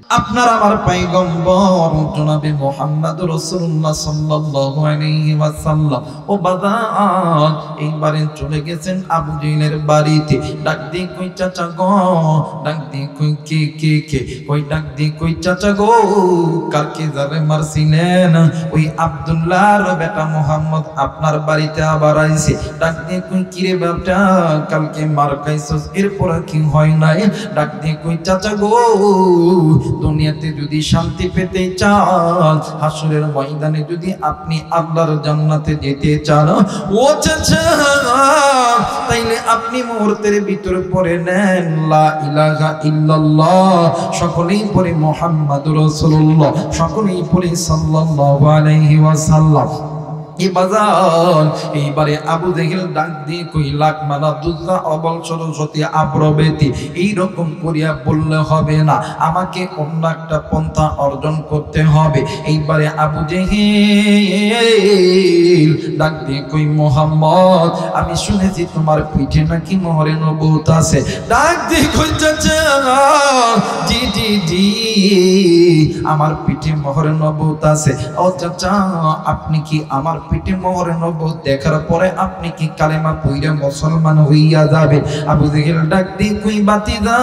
আপনার আমার পয়গম্বর জনাবে মুহাম্মদ রাসূলুল্লাহ সাল্লাল্লাহু আলাইহি ওয়াসাল্লাম ও বাদান এইবারে চলে গেছেন আবু জেহেলের বাড়িতে। ডাক দিয়ে কই চাচা গো, ডাক দিয়ে কই কে কই ডাক দিয়ে কই চাচা গো, কালকে যাবে মারছিলেন ওই আব্দুল্লাহর বেটা মুহাম্মদ আপনার বাড়িতে আবার আইছে। ডাক দিয়ে কই কিরে বাপটা কালকে মার খাইছস এরপর কি হয় নাই? ডাক দিয়ে কই চাচা গো, দুনিয়াতে যদি শান্তি পেতে চান, হাসরের ময়দানে যদি আপনি আল্লাহর জান্নাতে যেতে চান, ও চাচা তাইলে আপনি মুহূর্তের ভিতরে পড়ে নেন লা ইলাহা ইল্লাল্লাহ, সকলেই পড়ে মুহাম্মাদুর রাসূলুল্লাহ, সকলেই পড়ে সাল্লাল্লাহু আলাইহি ওয়াসাল্লাম। এইবারে আবু জেহেল ডাক দিয়ে কই লাখ মানা দুজা অবল সরস্বতী আব্রবেতি এইরকম করিয়া বললে হবে না, আমাকে অন্য একটা পন্থা অর্জন করতে হবে। এইবারে আবু জেহেল ডাক দিয়ে কই মুহাম্মদ আমি শুনেছি তোমার পিঠে নাকি মোহরে নবুয়ত আছে। ডাক দিয়ে কই চাচা জি জি জি আমার পিঠে মোহরে নবুয়ত আছে। ও চাচা আপনি কি আমার পিঠে মোহরে নবুয়ত দেখার পরে আপনি কি কালেমা পড়ে মুসলমান হইয়া যাবে? আবু জেহেল ডাক দিয়ে কই বাতিদা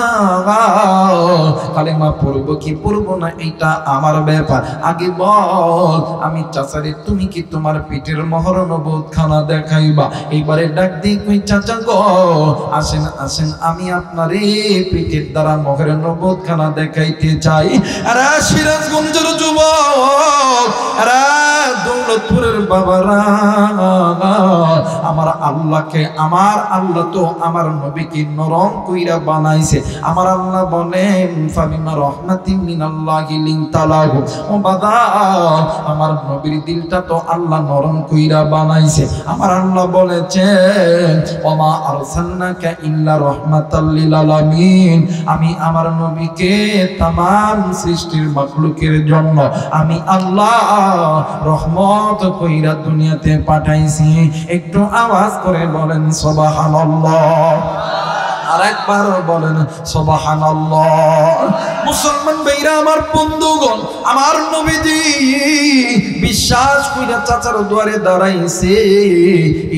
কালেমা পড়ব কি পড়ব না এইটা আমার ব্যাপার, আগে বল আমি চাচারে তুমি কি তোমার পিঠের মোহরে নবুয়ত খানা দেখাইবা? এইবারে ডাক দিয়ে কই চাচা গো আসেন আসেন আমি আপনারে পিঠের দ্বারা মোহরে নবুয়ত খানা দেখাইতে চাই। আরে সিরাজগঞ্জের যুবক, আরে দৌলতপুরের বাবারা, আমার আল্লাহকে আমার আল্লাহ তো আমার নবীকে নরম কইরা বানাইছে। আমার আল্লাহ বলেন ফাবিমা রাহমাতিন মিনাল্লাহি লিনতালাহু, ও বাদা আমার নবীর দিলটা তো আল্লাহ নরম কইরা বানাইছে। আমার আল্লাহ বলেছেন ওমা আরসালনাকা ইল্লা রাহমাতাল লিল আলামিন, আমি আমার নবীকে तमाम সৃষ্টির মাখলুকের জন্য আমি আল্লাহ রহমত কইরা দুনিয়াতে পাঠাইছি। একটু আওয়াজ করে বলেন সুবহানাল্লাহ, আরেকবার বলেন সুবহানাল্লাহ। মুসলমান ভাইরা আমার বন্ধুগণ, আমার নবীজি বিশ্বাস কইরা চাচার দুয়ারে দাঁড়াইছে।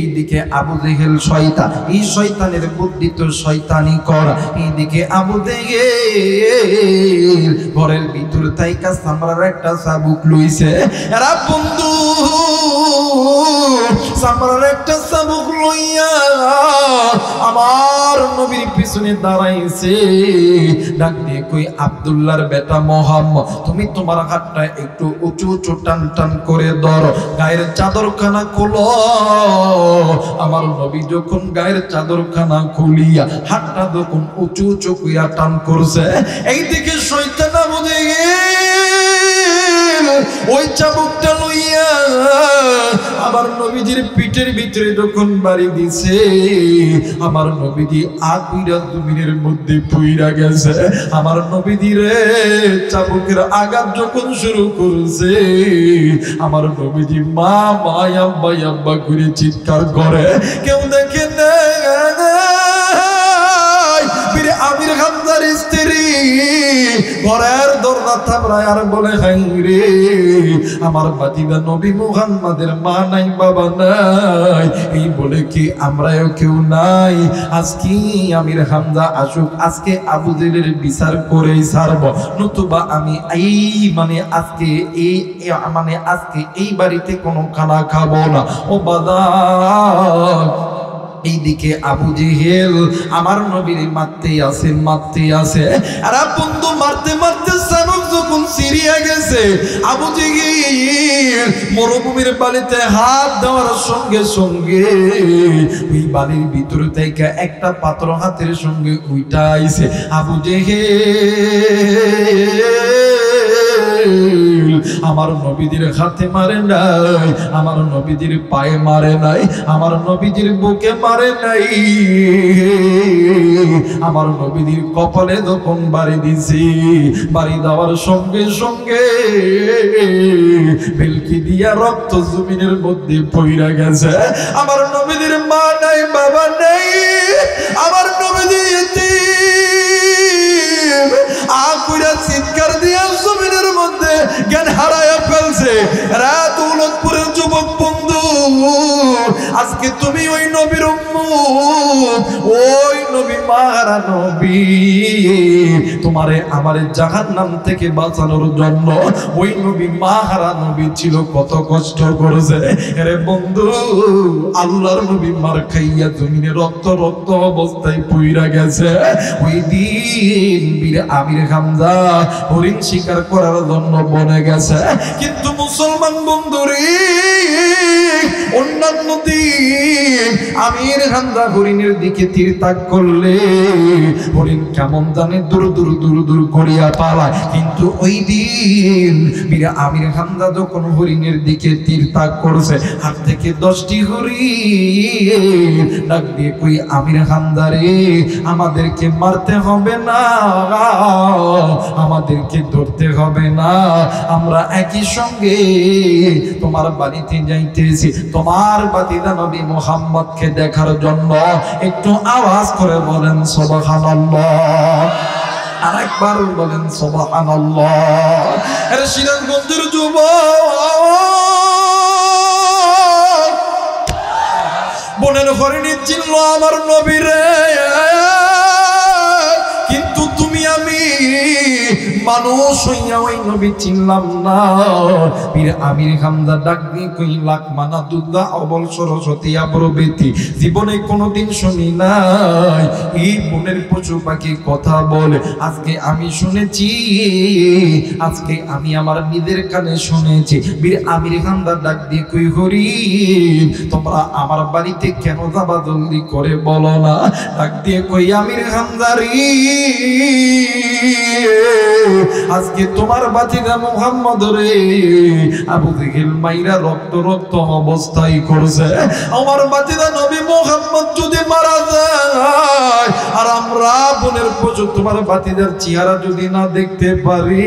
এইদিকে আবু জেহেল শয়তান, এই শয়তানের বুদ্ধি তো শয়তানি করা। এইদিকে আবু জেহেল ঘরের ভিতর থাইকা সামরার একটা চাবুক লইছে। এরা বন্ধু সামরার একটা চাবুক লইয়া আমার নবীর পিছনে দাঁড়াইছে। ডাক দিয়ে কই আব্দুল্লাহর বেটা মুহাম্মদ তুমি তোমার হাতটা একটু উঁচু উঁচু টান টান করে ধরো, গায়ের চাদরখানা খোলো। আমার নবী যখন গায়ের চাদরখানা খুলিয়া হাতটা যখন উঁচু উঁচু কইরা টান করছে, এইদিকে শয়তান আবু জেহেল ওই চাবুকটা লইয়া আমার নবীজির পিঠের ভিতরে যখন বাড়ি দিছে, আমার নবীজি আগুইরা জমিনের মধ্যে পুইরা গেছে। আমার নবীজির চাবুকের আঘাত যখন শুরু করছে, আমার নবীজি মা মা আব্বা আব্বা করে চিৎকার করে, কেউ দেখে না। আমির হামজার স্ত্রী ঘরের দরজা থামড়ায় আর বলে হাই রে আমার বাতিদা নবী মুহাম্মাদের মা নাই বাবা নাই, এই বলে কি আমরাও কেউ নাই? আজকে আমির হামজা আসুক, আজকে আবু জেহেলের বিচার করেই ছাড়ব, নতুবা আমি আজকে এই বাড়িতে কোনো খানা খাবো না। ও বাদান এইদিকে আবু জেহেল আমার নবীর মারতে আছে। আর বন্ধু মারতে মারতে চাবুক যখন সিরিয়া গেছে, আবু জেহেল মরুভূমির বালিতে হাত দেওয়ার সঙ্গে সঙ্গে ওই বালির ভিতর থেকে একটা পাথর হাতের সঙ্গে উইটা আইছে। আবু জেহেল আমার নবীদের হাতে মারে নাই, আমার নবীদের পায়ে মারে নাই, আমার নবীদের বুকে মারে নাই, আমার নবীদের কপালে যখন বাড়ি দিছি, বাড়ি দেওয়ার সঙ্গে সঙ্গে বেলকি দিয়া রক্ত জমিনের মধ্যে পইরা গেছে। আমার নবীদের মা নাই বাবা নাই, আমার নবীদের আকুরা চিৎকার দিয়া আজকে তুমি ওই নবীর উম্মত, ওই নবী মারা নবী, তোমারে আমারে জাহান্নাম থেকে বাঁচানোর জন্য ওই নবী মারা নবী ছিল, কত কষ্ট করেছে রে বন্ধু। আল্লাহর নবী মার খাইয়া জমিনে রক্ত রক্ত অবস্থায় পুইরা গেছে। ওই দিন বীর আমির হামজা হরিণ শিকার করার জন্য বনে গেছে। কিন্তু মুসলমান বন্ধুরে, অন্যান্য দিন আমির হামজা হরিণের দিকে তীর তাক করলে হরিণ কেমন জানে দূর দূর দূর দূর করিয়া পালায়, কিন্তু ওই দিন বীর আমির হামজা যখন হরিণের দিকে তীর তাক করছে, হাত থেকে 10টি হরিণ ডাক দিয়ে কই আমির হামজা রে, আমাদেরকে মারতে হবে না, আমাদেরকে ধরতে হবে না, আমরা একই সঙ্গে তোমার বাড়িতে যাইতেছি তোমার বাতিদা নবী মুহাম্মদকে দেখার জন্য। একটু আওয়াজ করে বলেন সুবহানাল্লাহ, আরেকবার বলেন সুবহানাল্লাহ। আরে সিরাজগঞ্জের যুবক, বনের হরিণী চিনল আমার নবীরে, কিন্তু তুমি আমি মানুষ হইয়া ওই নবী চিনলাম না। বীর আমির হামজা ডাক দিয়ে কই লাখ মানা দুর্গা অবল সরস্বতী আবরবেতি, জীবনে কোনোদিন শুনি নাই এই বনের পশু পাখি কথা বলে। আজকে আমি শুনেছি, আজকে আমি আমার নিজের কানে শুনেছি। বীর আমির হামজা ডাক দিয়ে কই হরিণ, তোমরা আমার বাড়িতে কেন যাবা, জলদি করে বলো না। ডাক দিয়ে কই আমির হামজা রে, আজকে তোমার বাতিদা মুহাম্মদ রে আবু জেহেল মাইরা রক্ত রক্ত অবস্থায় করছে। আমার বাতিদা নবী মুহাম্মদ যদি মারা যায় আর আমরা বনের পশু তোমার বাতিদার চেহারা যদি না দেখতে পারি,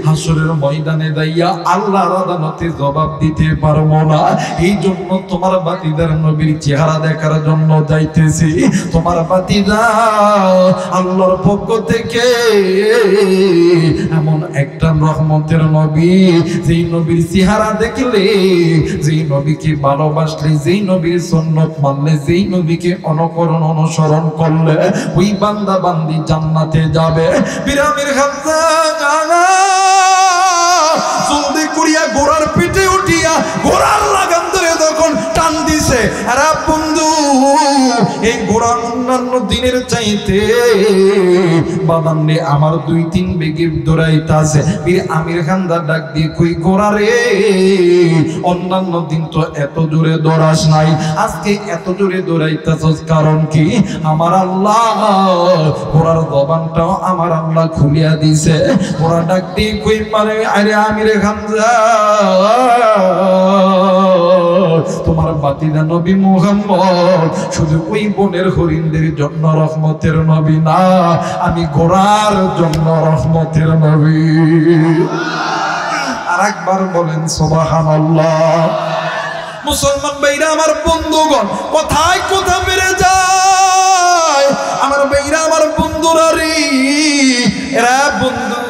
হাসরের ময়দানে যাইয়া আল্লাহর আদালতে জবাব দিতে পারবো না। এই জন্য তোমার বাতিদার নবীর চেহারা দেখার জন্য যাইতেছি। তোমার বাতিদা আল্লাহর পক্ষ থেকে এমন একটা রহমতের নবী, যেই নবীর চেহারা দেখলে, যেই নবীকে ভালোবাসলে, যেই নবীর সুন্নত মানলে, যেই নবীকে অনুকরণ অনুসরণ করলে ওই বান্দা বান্দি জান্নাতে যাবে। বীর আমির হামজা জলদি করিয়া ঘোড়ার পিঠে উঠিয়া ঘোড়ার লাগাম ধরে যখন টান দিছে, আরে বন্ধু এই ঘোড়া অন্যান্য দিনের চাইতে বাদান্নে আমার 2-3 বেগে দৌড়াইতাছে। বীর আমির হামজা ডাক দিয়ে কই ঘোড়া রে, অন্যান্য দিন তো এত জোরে দৌড়াস নাই, আজকে এত জোরে দৌড়াইতাছস কারণ কি? আমার আল্লাহ ঘোড়ার জবানটাও আমার আল্লাহ খুলিয়া দিছে। ঘোড়া ডাক দিয়ে কই পারে, আরে আমির হামজা তোমার বাতিদা নবী মুহাম্মদ শুধু ওই বনের হরিণদের জন্য রহমতের নবী না, আমি ঘোড়ার জন্য রহমতের নবী। আরেকবার বলেন সুবহানাল্লাহ। মুসলমান ভাইরা আমার বন্ধুগণ, কোথায় কথা বেড়ে যায় আমার ভাইরা, আমার বন্ধুরা রে, এরা বন্ধু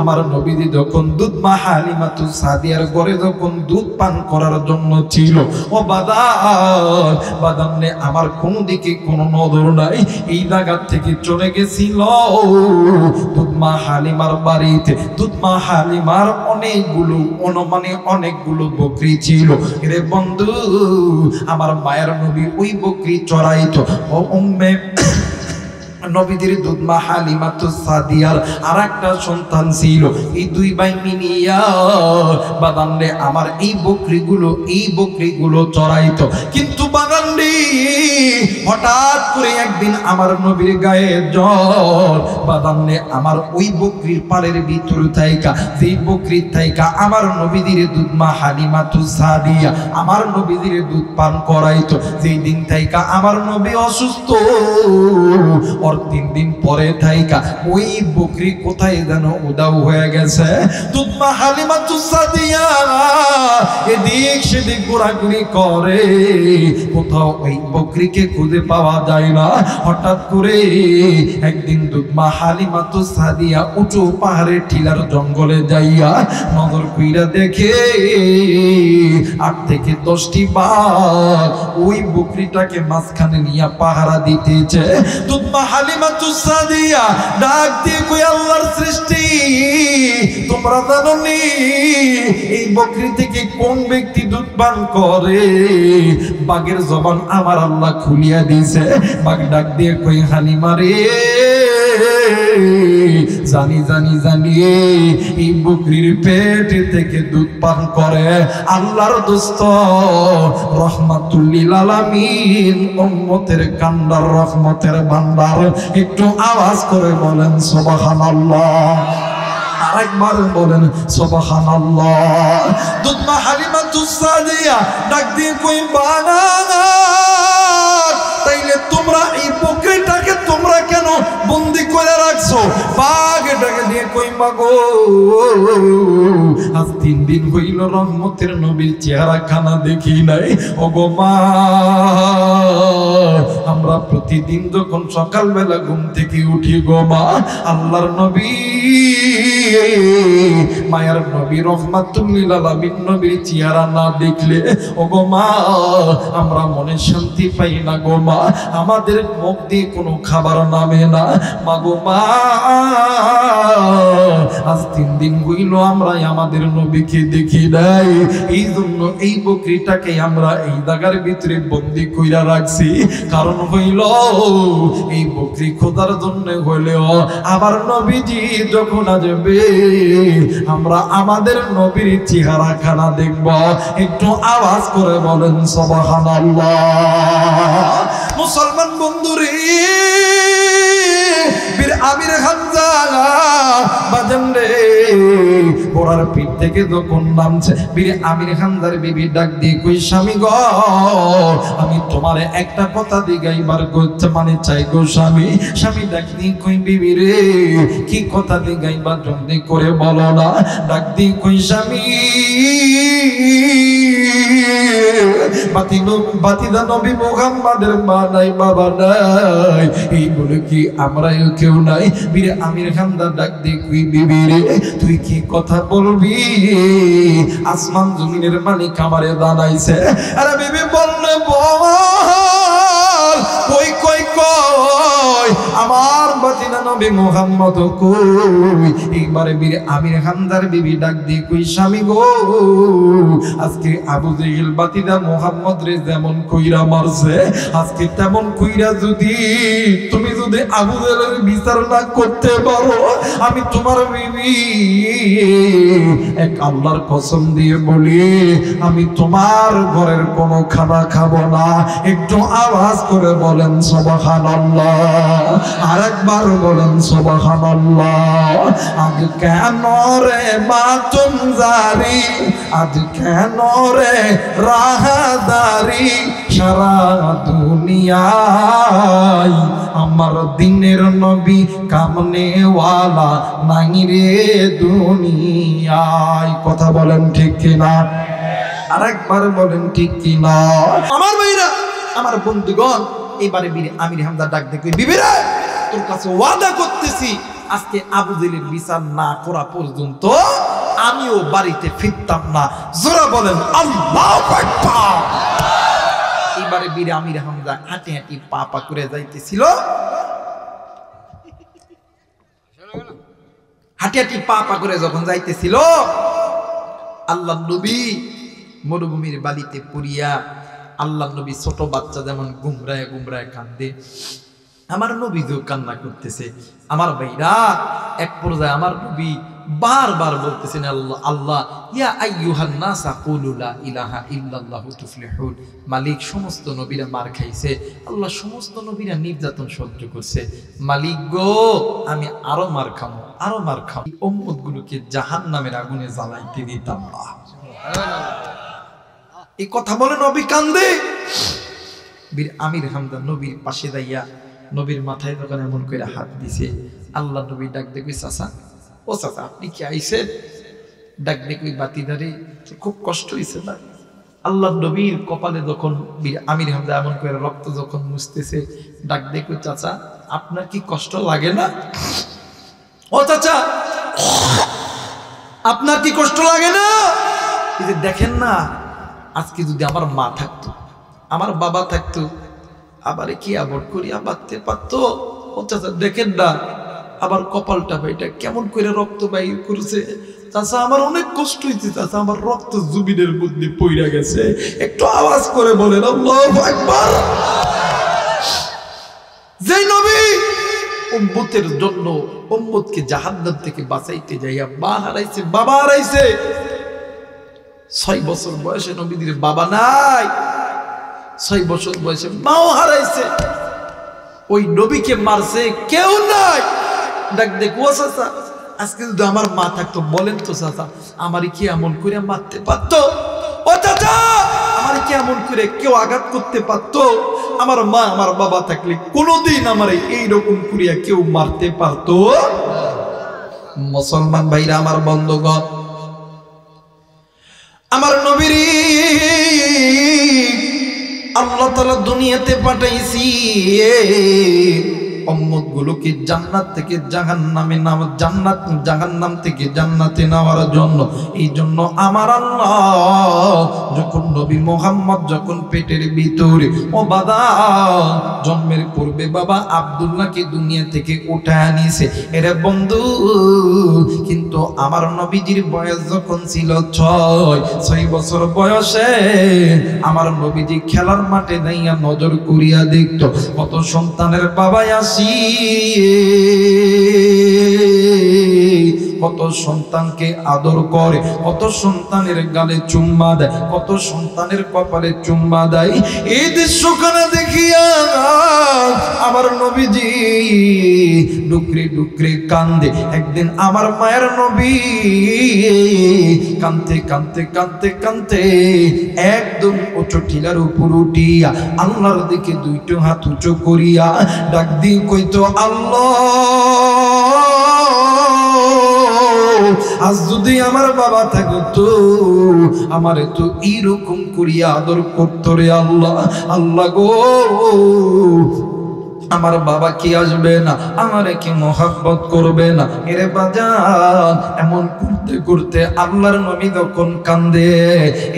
আমার নবীজি যখন দুধ মা হালিমাতুস সাদিয়ার ঘরে যখন দুধ পান করার জন্য ছিল, ও বাদানে আমার কোন দিকে কোনো নজর নাই, এই জায়গা থেকে চলে গেছিল দুধ মা হালিমার বাড়িতে। দুধ মা হালিমার অনেকগুলো বকরি ছিল রে বন্ধু। আমার মায়ের নবী ওই বকরি চড়াইতো। ও উম্মে নবীদের দুধ মা হালিমাতুস সাদিয়ার আরেকটা সন্তান ছিল। এই দুই ভাই মিলিয়া বাদান্ডে আমার এই বকরিগুলো চড়াইতো। কিন্তু বাদান্ডি হঠাৎ করে একদিন আমার নবীর গায়ে জ্বর, বাদান্ডে আমার ওই বকরির পালের ভিতর থাইকা, যেই বকরির থাইকা আমার নবীদের দুধ মা হালিমাতুস সাদিয়া আমার নবীদের দুধ পান করাইতো। যেই দিন থাইকা আমার নবী অসুস্থ, 3 দিন পরে থাইকা ওই বকরি কোথায় যেন উদাও হয়ে গেছে। দুধ মা হালিমাতুস সাদিয়া এদিক সেদিক ঘোরাঘুরি করে, কোথাও ওই বকরিকে খুঁজে পাওয়া যায় না। হঠাৎ করে একদিন দুধমা হালিমাতুস সাদিয়া উঁচু পাহাড়ের টিলার জঙ্গলে যাইয়া নজর কইরা দেখে 8 থেকে 10টি বাঘ ওই বকরিটাকে মাঝখানে নিয়ে পাহারা দিতেছে। দুধমা হালিমাতুস সাদিয়া ডাক দিয়ে কই, আল্লাহর সৃষ্টি, তোমরা জানো নি এই বকরি থেকে কোন ব্যক্তি দুধ পান করে? বাঘের জবান আমার আল্লাহ খুলিয়া দিয়েছে। বাঘ ডাক দিয়ে কই, হালিমা রে, জানি জানি জানি এই বকরির পেট থেকে দুধ পান করে আল্লাহর দোস্ত রহমাতুল লিল আলামিন, উম্মতের কান্ডার, রহমতের ভান্ডার। একটু আওয়াজ করে বলেন সুবহানাল্লাহ, আরেকবার বলেন সুবহানাল্লাহ। দুধমা হালিমাতুস সাদিয়া ডাক দিয়ে কই, বানা, তাইলে তোমরা এই বকরিটাকে তোমরা কেন বন্দি করে রাখছো? বাঘটাকে দিয়ে কই, মাগো, আজ 3 দিন হইল রহমতের নবীর চেহারা খানা দেখি নাই। ওগো মা, আমরা প্রতিদিন যখন সকালবেলা ঘুম থেকে উঠি গো মা, আল্লাহর নবী, মায়ার নবী রহমাতুল লিল আলামিন নবীর চেহারা না দেখলে ওগো মা আমরা মনে শান্তি পাই না গো মা, আমাদের মুখ দিয়ে কোনো খাবার নামে না। মা গো মা, আজ 3 দিন হইল আমরা আমাদের নবীকে দেখি নাই। এই জন্য এই বকরিটাকে আমরা এই জায়গার ভিতরে বন্দি কইরা রাখছি। কারণ হইল এই বকরি খোদার জন্য হইলেও আবার নবীজি যখন আসবে আমরা আমাদের নবীর চেহারা খানা দেখব। একটু আওয়াজ করে বলেন সুবহানাল্লাহ। মুসলমান বন্ধুরে, বীর আমির হামজা বাজান রে, ঘোড়ার পিঠ থেকে যখন নামছে বীর আমির হামজার বিবি ডাক দিয়ে কই, স্বামী গো, আমি তোমার একটা কথা দিগাইবার করতে মানে চাই গো স্বামী। স্বামী ডাক দিয়ে কই, বিবি রে, কি কথা দিগাইবা জলদি করে বলো না। ডাক দিয়ে কই, স্বামী, বাতিদা নবী মুহাম্মাদের মা নাই, বাবা নাই, এই বলে কি আমরাও কেউ নাই? বীর আমির হামজা ডাক দিয়ে কই, বিবি রে, তুই কি কথা বলবি? আসমান জমিনের মালিক আমারে জানাইছে। আরে বিবি বললে বল, কই কই কই আমার বাতিদা নবী মুহাম্মদ কই? এইবারে বীর আমির হামজার বিবি ডাক দিয়ে কই, স্বামী গো, আজকে আবু জেহেল বাতিদা মুহাম্মদ রে যেমন কইরা মারছে, আজকে তেমন কইরা যদি তুমি যদি আবু জেহেলের বিচার না করতে পারো, আমি তোমার বিবি এক আল্লাহর কসম দিয়ে বলি, আমি তোমার ঘরের কোনো খানা খাবো না। একটু আওয়াজ করে বলেন সুবহানাল্লাহ, আরেকবার বলেন সুবহানাল্লাহ। আজ কেন রে মাতুম জারি, আজ কেন রে রাহাদারি, সারা দুনিয়ায় আমার দিনের নবী কামনেওয়ালা নাই রে দুনিয়ায়। কথা বলেন ঠিক কিনা? আরেকবার বলেন ঠিক কিনা? আমার ভাইরা, আমার বন্ধুগণ, এবারে বীর আমির হামজা ডাক দেখি, বিবিরা, তোর কাছে ওয়াদা করতেছি আজকে আবু জেহেলের বিচার না করা পর্যন্ত আমিও বাড়িতে ফিরতাম না। জোরে বলেন আল্লাহু আকবার। এবারে বীর আমির হামজা হাঁটি হাঁটি পা পা করে যাইতেছিল, হাঁটি হাঁটি পা পা করে যখন যাইতেছিল, আল্লাহর নবী মরুভূমির বালিতে পড়িয়া, আল্লাহর নবী ছোট বাচ্চা যেমন গুমরায় গুমরায় কান্দে, আমার নবী যে কান্না করতেছে। আমার ভাইরা, এক পর্যায়ে আমার নবী বারবার বলতেছেন, আল্লাহ আল্লাহ, ইয়া আইয়ুহান নাস কুলু লা ইলাহা ইল্লাল্লাহু তুফলিহুন। মালিক, সমস্ত নবীরা মার খাইছে, আল্লাহ সমস্ত নবীরা নির্যাতন সহ্য করছে, মালিক গো, আমি আরো মার খাবো, আরো মার খাবো, উম্মত গুলোকে জাহান্নামের আগুনে জ্বালাইতে দিতাম না। এই কথা বলে নবী কান্দে। বীর আমির হামজা নবীর পাশে দাইয়া নবীর মাথায় যখন এমন করে হাত দিছে, আল্লাহ নবী ডাক দেখি, চাচা, ও চাচা, আপনি কি আইছেন? ডাক দেখি, বাতিদারে, খুব কষ্ট হয়েছে না? আল্লাহ নবীর কপালে যখন আমির হামজা এমন করে রক্ত যখন মুছতেছে, ডাক দেখো চাচা আপনার কি কষ্ট লাগে না? ও চাচা আপনার কি কষ্ট লাগে না? এই যে দেখেন না, আজকে যদি আমার মা থাকতো, আমার বাবা থাকতো, আবার কি আবর করিয়া বাঁধতে পারতো। ও চাচা দেখেন না, আবার কপালটা ভাইটা কেমন করে রক্ত বাইর করছে। চাচা আমার অনেক কষ্ট হয়েছে, চাচা আমার রক্ত জুবিনের মধ্যে পইরা গেছে। একটু আওয়াজ করে বলেন আল্লাহু আকবার। যে নবী উম্মতের জন্য উম্মতকে জাহান্নাম থেকে বাঁচাইতে যাইয়া মা হারাইছে, বাবা হারাইছে। 6 বছর বয়সে নবীদের বাবা নাই, 6 বছর বয়সে মাও হারাইছে। ওই নবীকে মারছে কেউ নাই। ডাক দেখো চাচা আজকে যদি আমার মা থাকতো, বলেন তো চাচা আমার কি এমন করে মারতে পারতো? ও চাচা আমার কি এমন করে কেউ আঘাত করতে পারতো? আমার মা আমার বাবা থাকলে কোনোদিন আমার এইরকম করিয়া কেউ মারতে পারতো? মুসলমান ভাইরা আমার বন্ধুগণ, আমার নবীর আল্লাহ তাআলা দুনিয়াতে পাঠাইছি উম্মত গুলোকে জান্নাত থেকে জাহান্নামে নাম, জাহান্নাম থেকে জান্নাতে নেওয়ার জন্য। এই জন্য আমার আল্লাহ যখন নবী মুহাম্মদ যখন পেটের ভিতরে ও বাবা জন্মের পূর্বে বাবা আব্দুল্লাহকে দুনিয়া থেকে উঠায় আনিছে। এরে বন্ধু, কিন্তু আমার নবীজির বয়স যখন ছিল 6 বছর বয়সে আমার নবীজি খেলার মাঠে যাইয়া নজর করিয়া দেখতো কত সন্তানের বাবা কত সন্তানকে আদর করে, কত সন্তানের গালে চুম্মা দেয়, কত সন্তানের কপালে চুম্মা দেয়। এই দৃশ্যখানা দেখিয়া আমার নবীজি ডুকরে ডুকরে কান্দে। একদিন আমার মায়ের নবী কান্দতে কান্দতে কান্দতে কান্দতে একদম উঁচু টিলার উপর উঠিয়া আল্লাহর দিকে 2টো হাত উঁচু করিয়া ডাক দিয়ে কইতো আল্লাহ, আজ যদি আমার বাবা থাকতো আমারে তো এইরকম করিয়া আদর করতো রে আল্লাহ। আল্লাহ গো, আমার বাবা কি আসবে না, আমারে কি মোহাব্বত করবে না? এরে বাজান এমন করতে করতে আল্লাহর নবী যখন কান্দে,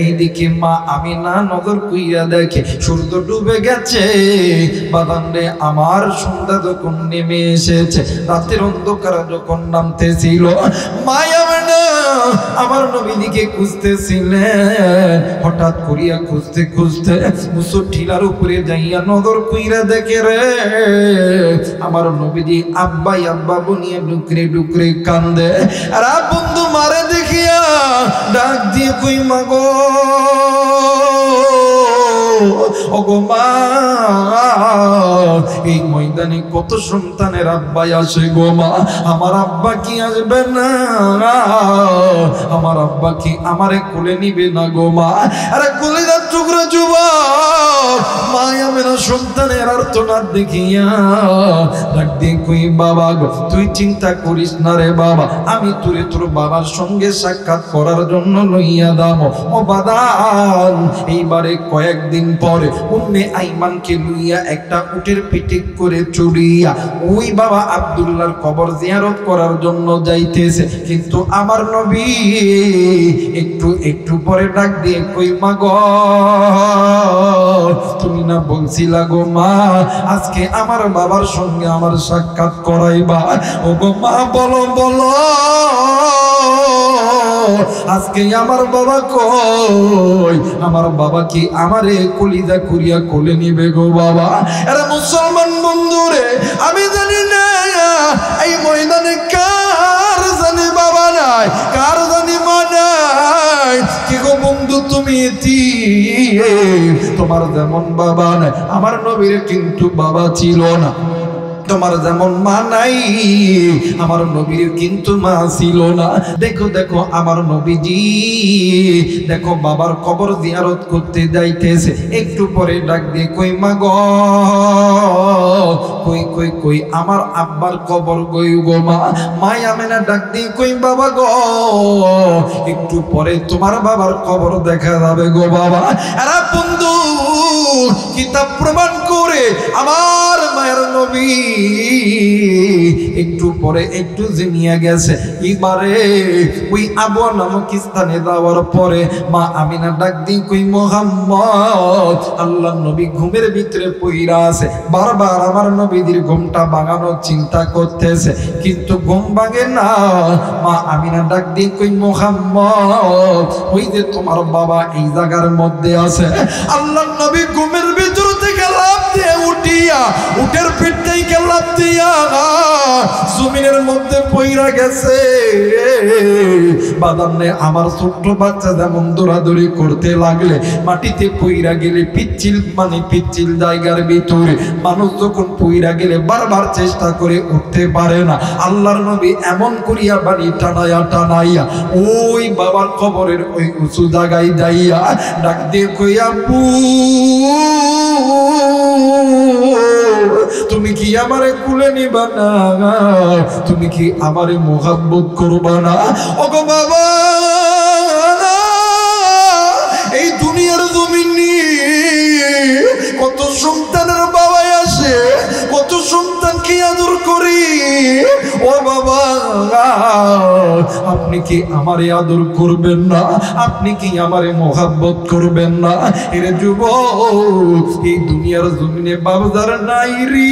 এইদিকে মা আমিনা নজর কইরা দেখে সূর্য ডুবে গেছে। বাদান রে আমার সন্ধ্যা যখন নেমে এসেছে, রাতের অন্ধকার যখন নামতেছিল, মা আমিনা আমার নবীকে খুঁজতেছিলেন। হঠাৎ করিয়া খুঁজতে খুঁজতে মুসুর ঠিলার উপরে যাইয়া নজর কইরা দেখে রে আমার নবীজি আব্বাই আব্বা বনিয়ে ডুকরে ডুকরে কান্দে। আর বন্ধু মারে দেখিয়া ডাক দিয়ে কই মাগো, ওগো মা, এই ময়দানে কত সন্তানের আব্বাই আসে গো মা, আমার আব্বা কি আসবে না? আমার আব্বা কি আমারে কোলে নিবে না গো মা? আরে কোলে না টুকরা যুবক মায়া মেরা সন্তানের আর্তনাদ দেখিয়া ডাক দিয়ে কই বাবা গো, তুই চিন্তা করিস না রে বাবা, আমি তোরে তোর বাবার সঙ্গে সাক্ষাৎ করার জন্য লইয়া দাম। ও বাদান এইবারে কয়েকদিন পরে উম্মে আইমানকে লইয়া একটা উটের পিঠে করে চড়িয়া ওই বাবা আব্দুল্লাহর কবর জিয়ারত করার জন্য যাইতেছে। কিন্তু আমার নবী একটু একটু পরে ডাক দিয়ে কই মা গো, তুমি না বলছিলা গো মা আজকে আমার বাবার সঙ্গে আমার সাক্ষাৎ করাইবা? ও গো মা বলো বলো, আজকে আমার বাবা কই? আমার বাবা কি আমারে কলিজা করিয়া কোলে নিবে গো বাবা? আরে মুসলমান বন্ধুরে, আমি জানি না এই ময়দানে কার জানি বাবা নাই, কার জানি মা নাই। কি গো বন্ধু তুমি তোমার যেমন বাবা নাই, আমার নবীর কিন্তু বাবা ছিল না। তোমার যেমন মা নাই, আমার নবীর কিন্তু মা ছিল না। দেখো দেখো আমার নবীজি দেখো বাবার কবর জিয়ারত করতে যাইতেছে, একটু পরে ডাক দিয়ে কই মা গো, কই কই কই আমার আব্বার কবর কই গো মা। মা আমেনা ডাক দিয়ে কই বাবা গো, একটু পরে তোমার বাবার কবর দেখা যাবে গো বাবা। আরে বন্ধু, কিতাব প্রমাণ করে আমার মায়ের নবী একটু পরে একটু জিনিয়ে গেছে। এবারে ওই আবু নামক স্থানে যাওয়ার পরে মা আমিনা ডাক দিয়ে কই মুহাম্মদ, আল্লাহর নবী ঘুমের ভিতরে পইরা আছে, বারবার আমার নবীদের ঘুমটা ভাঙানোর চিন্তা করতেছে, কিন্তু ঘুম ভাঙে না। মা আমিনা ডাক দিয়ে কই মুহাম্মদ, ওই যে তোমার বাবা এই জায়গার মধ্যে আছে। আল্লাহর নবী ঘুমের ভিতর থেকে লাফ দিয়ে উঠিয়া উটের পিঠ থেকে লাফ দিয়া জমিনের মধ্যে পইরা গেছে। বাদামনে আমার ছোট্ট বাচ্চা যেমন দৌড়াদৌড়ি করতে লাগলে মাটিতে পইরা গেলে পিচ্ছিল মানে পিচ্ছিল জায়গার ভিতরে মানুষ যখন পইরা গেলে বারবার চেষ্টা করে উঠতে পারে না, আল্লাহর নবী এমন করিয়া বাড়ি টানাইয়া টানাইয়া ওই বাবার কবরের ওই উঁচু জায়গায় যাইয়া ডাক দিয়ে কইয়া আব্বু, তুমি কি আমারে কুলে নিবা না? তুমি কি আমারে মোহাব্বত করবা না? ওগো বাবা, এই দুনিয়ার জমিনে কত সন্তানের বাবা আসে, কত সন্তানকে আদর করি। ও বাবা, আপনি কি আমারে আদর করবেন না? আপনি কি আমারে মোহাব্বত করবেন না? এরে যুবক, এই দুনিয়ার জমিনে বাবদার নাই রে,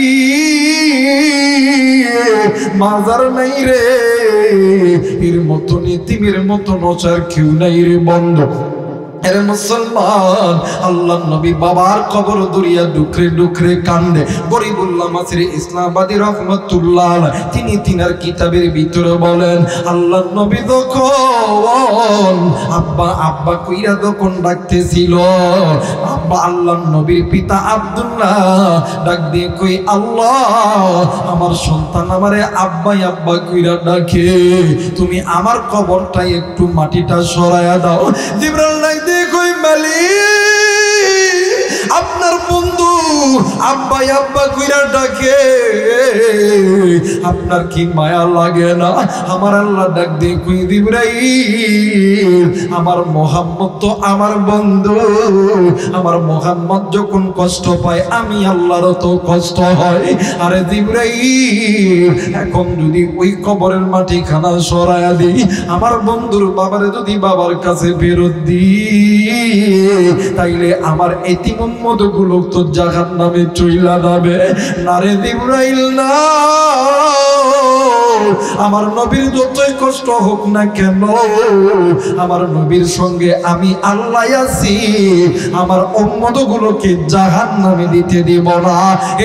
মাজার নাই রে, এর মতো নীতিমের মতো নচার কেউ নাই রে বন্ধ। এরে মুসলমান, আল্লাহর নবী বাবার কবর দরিয়া ডুকরে ডুকরে কান্দে। গরিবুল্লাহ মাসির ইসলামাবাদী রহমতুল্লাহ তিনি তিনার কিতাবের ভিতরে বলেন, আল্লাহর নবী যখন আব্বা আব্বা কইরা যখন ডাকতেছিল, আব্বা আল্লাহর নবীর পিতা আব্দুল্লাহ ডাক দিয়ে কই, আল্লাহ আমার সন্তান আমারে আব্বাই আব্বা কইরা ডাকে, তুমি আমার কবরটা একটু মাটিটা সরায়া দাও। জিবরাইল দেখই মালিক, আপনার বন্ধু আব্বাই আব্বা কইরা ডাকে, আপনার কি মায়া লাগে না? আমার আল্লাহ ডাক দিয়ে কই, জিবরাইল আমার মুহাম্মদ তো আমার বন্ধু, আমার মুহাম্মদ যখন কষ্ট পায় আমি আল্লাহর তো কষ্ট হয়। আরে জিবরাইল, এখন যদি ওই কবরের মাটি খানা সরায়া দিই, আমার বন্ধুর বাবারে যদি বাবার কাছে ফেরত দিই, তাইলে আমার এতিম উম্মত গুলো তো জাহান্নামে চইলা যাবে। না রে জিবরাইল না, আমার নবীর যতই কষ্ট হোক না কেন, আমার নবীর সঙ্গে আমি আল্লাহ আছি, আমার উম্মত গুলোকে জাহান্নামে দিতে দিব না।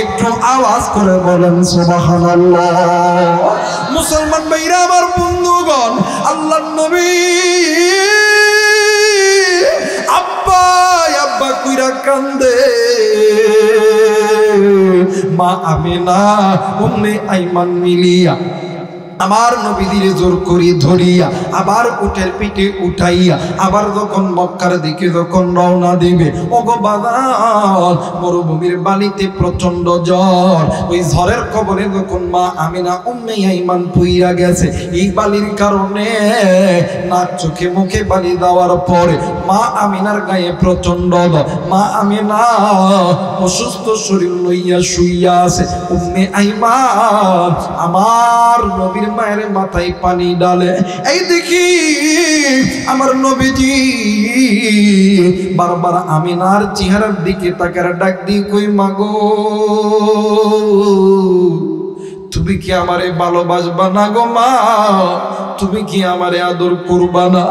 একটু আওয়াজ করে বলেন সুবহানাল্লাহ। মুসলমান ভাইরা আমার বন্ধুগণ, আল্লাহর নবী আব্বা আব্বা কইরা কান্দে। মা আমিনা উম্মে আইমান মিলিয়া আমার নবীদের জোর করি ধরিয়া আবার উটের পিঠে উঠাইয়া আবার যখন মক্কার দিকে যখন রওনা দিবে, ওগো বাজার মরুভূমির বালিতে প্রচন্ড ঝড়, ওই ঝড়ের কবরে যখন মা আমিনা উম্মে আইমান পুইরা গেছে, এই বালির কারণে নাক চোখে মুখে বালি দেওয়ার পরে মা আমিনার গায়ে প্রচন্ড, মা আমিনা অসুস্থ শরীর লইয়া শুইয়া আছে। উম্মে আইমান আমার নবীর মায়ের মাথায় পানি ডালে, এই দেখি আমার নবীজি বারবার আমিনার চেহারার দিকে তাকার ডাক দিয়ে কই, মাগো তুমি কি আমারে ভালোবাসবা না গো মা? তুমি কি আমারে আদর করবা না?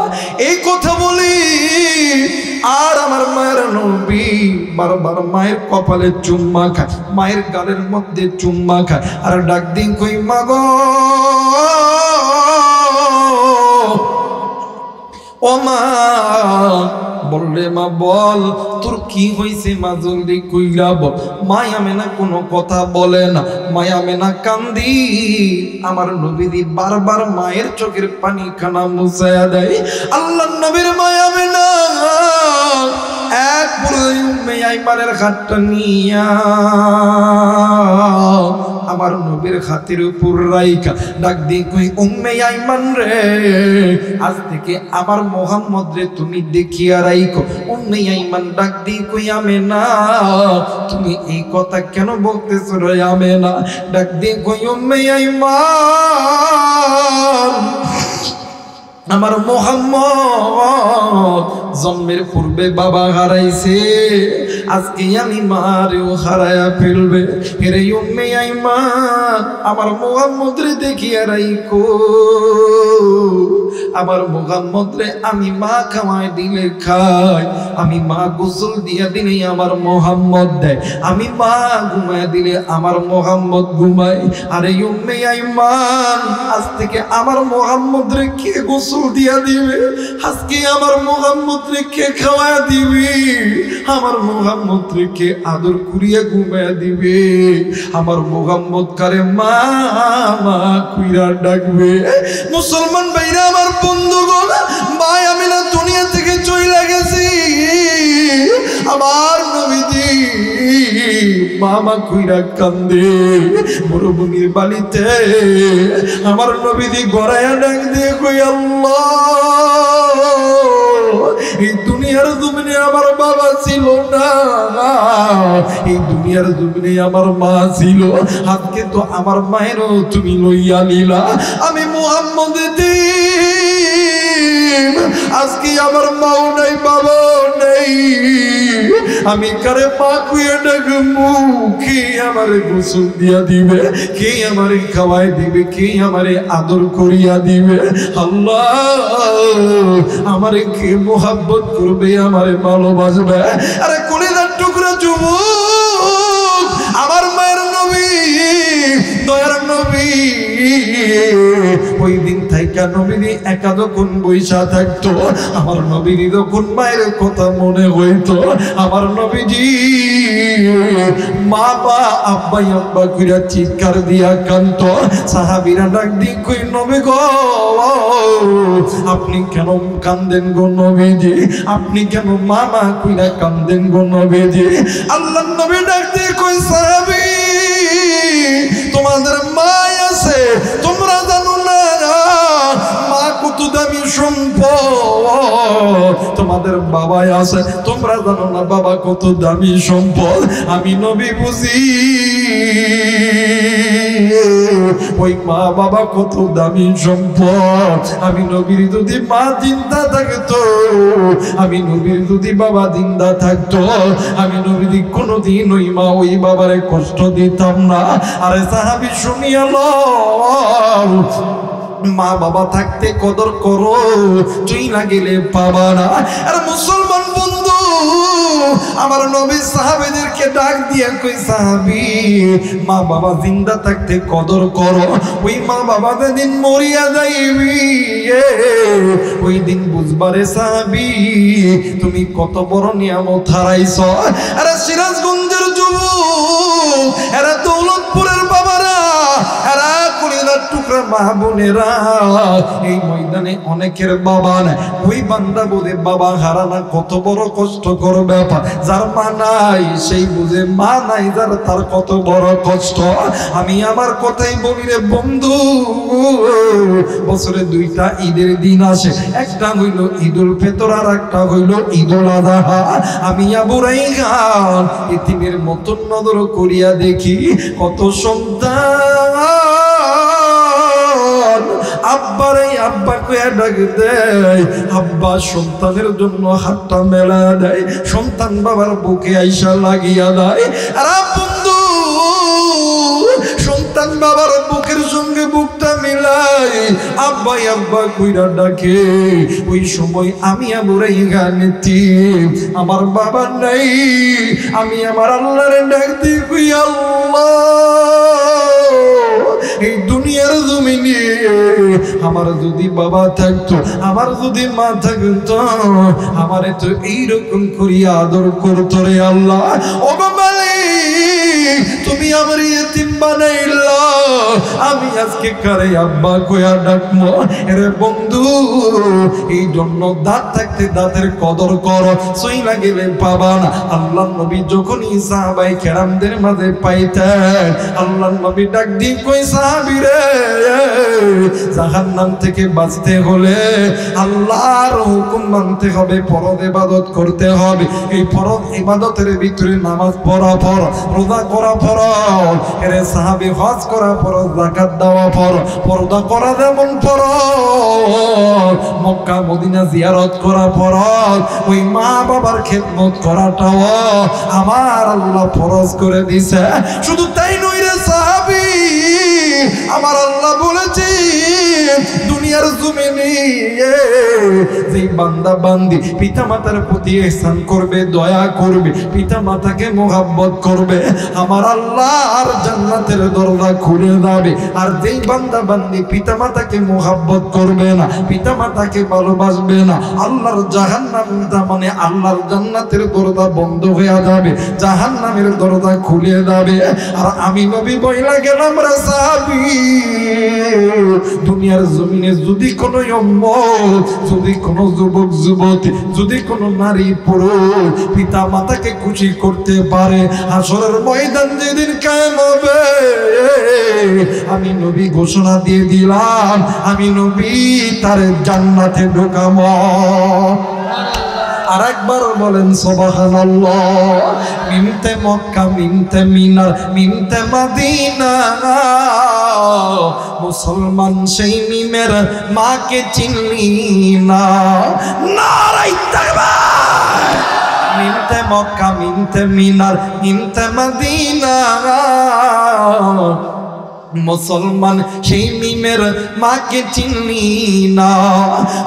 এই কথা বলি আর আমার মায়ের নবী বারবার মায়ের কপালে চুম্মা খায়, মায়ের গালের মধ্যে চুম্মা খায়, আর ডাক দিন কই, মাগো ও মা বললে মা বল তোর কি হয়েছে মা জলদি কইরা বল। মায়া মেনা কোনো কথা বলে না, মায়া মেনা কান্দি। আমার নবীজি বারবার মায়ের চোখের পানি খানা মুছায়া দেয়। আল্লাহ নবীর মায়া মেনা এক উম্মে আইমানের হাতটা নিয়া আমার নবীর হাতের উপর রাইখা ডাক দিয়ে কই উম্মে আইমান রে, আজ থেকে আমার মুহাম্মদ রে তুমি দেখিয়া রাইখো। উম্মে আইমান ডাক দিয়ে কই আমেনা তুমি এই কথা কেন বলতেছো রে আমেনা? ডাক দিয়ে কই উম্মে আইমান আমার মুহাম্মদ জন্মের পূর্বে বাবা হারাইছে, আজকে আমি মারেও হারায়া ফেলবে। হেরে উম্মে আইমান আমার মুহাম্মদ রে দেখিয়া রাইখো। আমার মুহাম্মদ রে আমি মা খাওয়াই দিলে খাই, আমি মা গোসল দিয়া দিলে আমার মুহাম্মদ দেয়, আমি মা ঘুমায় দিলে আমার মুহাম্মদ ঘুমায়। আরে উম্মে আইমান আজ থেকে আমার মুহাম্মদ রে কে গোসল দিয়া দিবে? আজকে আমার মুহাম্মদ রে কে খাওয়া দিবে? আমার মুহাম্মদ রে কে আদর করিয়া ঘুমায়া দিবে? আমার মুহাম্মদ কারে মা মা কইরা ডাকবে? মুসলমান ভাইরা আমার বন্ধুগণ, মা আমিনা দুনিয়া থেকে চইলা গেছি, আমার নবীজি মামা কইরা কান্দে। মরুভূমির বালিতে আমার নবীজি গড়াইয়া ডাক দিয়ে কই আল্লাহ, এই দুনিয়ার জমিনে আমার বাবা ছিল না, এই দুনিয়ার জমিনে আমার মা ছিল, আজকে তো আমার মায়েরও তুমি লইয়া নিলা। আমি মুহাম্মদ আজকে আমার মাও নাই বাবাও নাই, আমি কারে মা কুয়ে ডাকবো? কে আমারে গোসল দিয়া দিবে? কে আমারে খাওয়াই দিবে? কে আমারে আদর করিয়া দিবে? আল্লাহ আমারে কে মোহাব্বত করবে? আমারে ভালোবাসবে? আরে কলিজার টুকরা যুবক, আমার মায়ের নবী দয়ার নবী ওই দিন থাইকা নবীজি একা যখন বইসা থাকতো, আমার নবীজি যখন মায়ের কথা মনে হইতো, আমার নবীজি মা বা আব্বাই আব্বা কইরা চিৎকার দিয়া কাঁদতো। সাহাবীরা ডাক দিয়ে কই নবী গো আপনি কেন কান্দেন গো নবীজি? আপনি কেন মামা কইরা কান্দেন গো নবীজি? আল্লাহর নবী ডাক দিয়ে কই সাহাবী তোমাদের মা আছে তোমরা জানো না, মা কত দামি সম্পদ। তোমাদের বাবা আছে তোমরা জানো না বাবা কত দামি সম্পদ। আমি নবী বুঝি ওই মা বাবা কত দামি সম্পদ। আমি নবীর যদি মা জিন্দা থাকতো, আমি নবীর যদি বাবা জিন্দা থাকতো, আমি নবীর কোনোদিন ওই মা ওই বাবারে কষ্ট দিতাম না। আরে সাহাবী শুনিয়া মা বাবা থাকতে কদর করো, চইলা গেলে পাবা না। আর মুসলমান বন্ধু আমার নবী সাহাবীদেরকে ডাক দিয়া কই সাহাবী মা বাবা জিন্দা থাকতে কদর করো, ওই মা বাবা যেদিন মরিয়া যাইবি ওই দিন বুঝবারে সাহাবী তুমি কত বড় নিয়ামত হারাইছ। আরে সিরাজগঞ্জের যুবক, এরা দৌলতপুরের বাবারা, এরা কলিজার টুকরা মা বোনেরা, এই ময়দানে অনেকের বাবা নাই। ওই বান্দা বোধে বাবা হারানা কত বড় কষ্টকর ব্যাপার। যার মা নাই সেই বুঝে মা নাই যার তার কত বড় কষ্ট। আমি আমার কথাই বলি রে বন্ধু, বছরে দুইটা ঈদের দিন আসে, একটা হইল ঈদুল ফিতর আর একটা হইল ঈদুল আযহা। আমি আবু রাইহান ইতিমের মতন নজর করিয়া দেখি কত সন্তান আব্বারে আব্বা কইয়া ডাক দেয়, আব্বা সন্তানের জন্য হাতটা মেলা দেয়, সন্তান বাবার বুকে আইসা লাগিয়া দেয়। আর বন্ধু সন্তান বাবার বুকের সঙ্গে বুকটা মিলাই আব্বা আব্বা কইরা ডাকে। ওই সময় আমি আবু রাইহান আমার বাবা নাই, আমি আমার আল্লাহরে ডাক দিই কই আল্লাহ এই দুনিয়ার জমিনে আমার যদি বাবা থাকতো, আমার যদি মা থাকতো, আমারে তো এইরকম করিয়া আদর করতো রে আল্লাহ। ও মালিক, তুমি আমার ইতিম বানাইলা, আমি আজকে কারে আব্বা কইয়া ডাকবো? এরে বন্ধু, এই জন্য দাঁত থাকতে দাঁতের কদর করো, সইলা গেলে পাবা না। আল্লাহ নবী যখনই সাহাবায়ে কেরামদের মাঝে পাইতেন, আল্লাহ নবী ডাক দিয়ে কই, সাহাবীরে, জাহান্নাম থেকে বাঁচতে হলে আল্লাহর হুকুম মানতে হবে, ফরজ ইবাদত করতে হবে। এই ফরজ ইবাদতের ভিতরে নামাজ পড়া ফরজ, রোজা করা ফরজ, এরে সাহাবী হজ করা ফরজ, যাকাত দেওয়া ফরজ, পর্দা করা যেমন ফরজ, মক্কা মদিনা জিয়ারত করা ফরজ, ওই মা বাবার খেদমত করাটাও আমার আল্লাহ ফরজ করে দিছে। শুধু তাই নয় রে সাহাবী, আমার আল্লাহ বলেছে দুনিয়ার জমিনে যেই বান্দা বান্দি পিতা মাতার প্রতি ইহসান করবে, দয়া করবে, পিতা মাতাকে মোহাব্বত করবে, আমার আল্লাহ আর জান্নাতের দরজা খুলে যাবে। আর যেই বান্দা বান্দি পিতা মাতাকে মোহাব্বত করবে না, পিতা মাতাকে ভালোবাসবে না, আল্লাহর জাহান্নাম, মানে আল্লাহর জান্নাতের দরজা বন্ধ হয়ে যাবে, জাহান্নামের দরজা খুলে যাবে। আর আমি নবী বইলা গেলাম রে সাহাবী, দুনিয়ার জমিনে যদি কোনো উম্মত, যদি কোনো যুবক যুবতী, যদি কোনো নারী পুরুষ পিতা মাতাকে খুশি করতে পারে, হাসরের ময়দান যেদিন কায়েম হবে, আমি নবী ঘোষণা দিয়ে দিলাম, আমি নবী তার জান্নাতে ঢোকাবো। আর একবার বলেন সুবহানাল্লাহ। মিনতে মক্কা, মিনতে মিনার, মিনতে মদিনা, মুসলমান সেই মিমের মাকে চিনলি না। নারায়ে তাকবীর। মিনতে মক্কা, মিনতে মিনার, মিনতে মদিনা, মুসলমান সেই মিমের মাকে চিনলি না।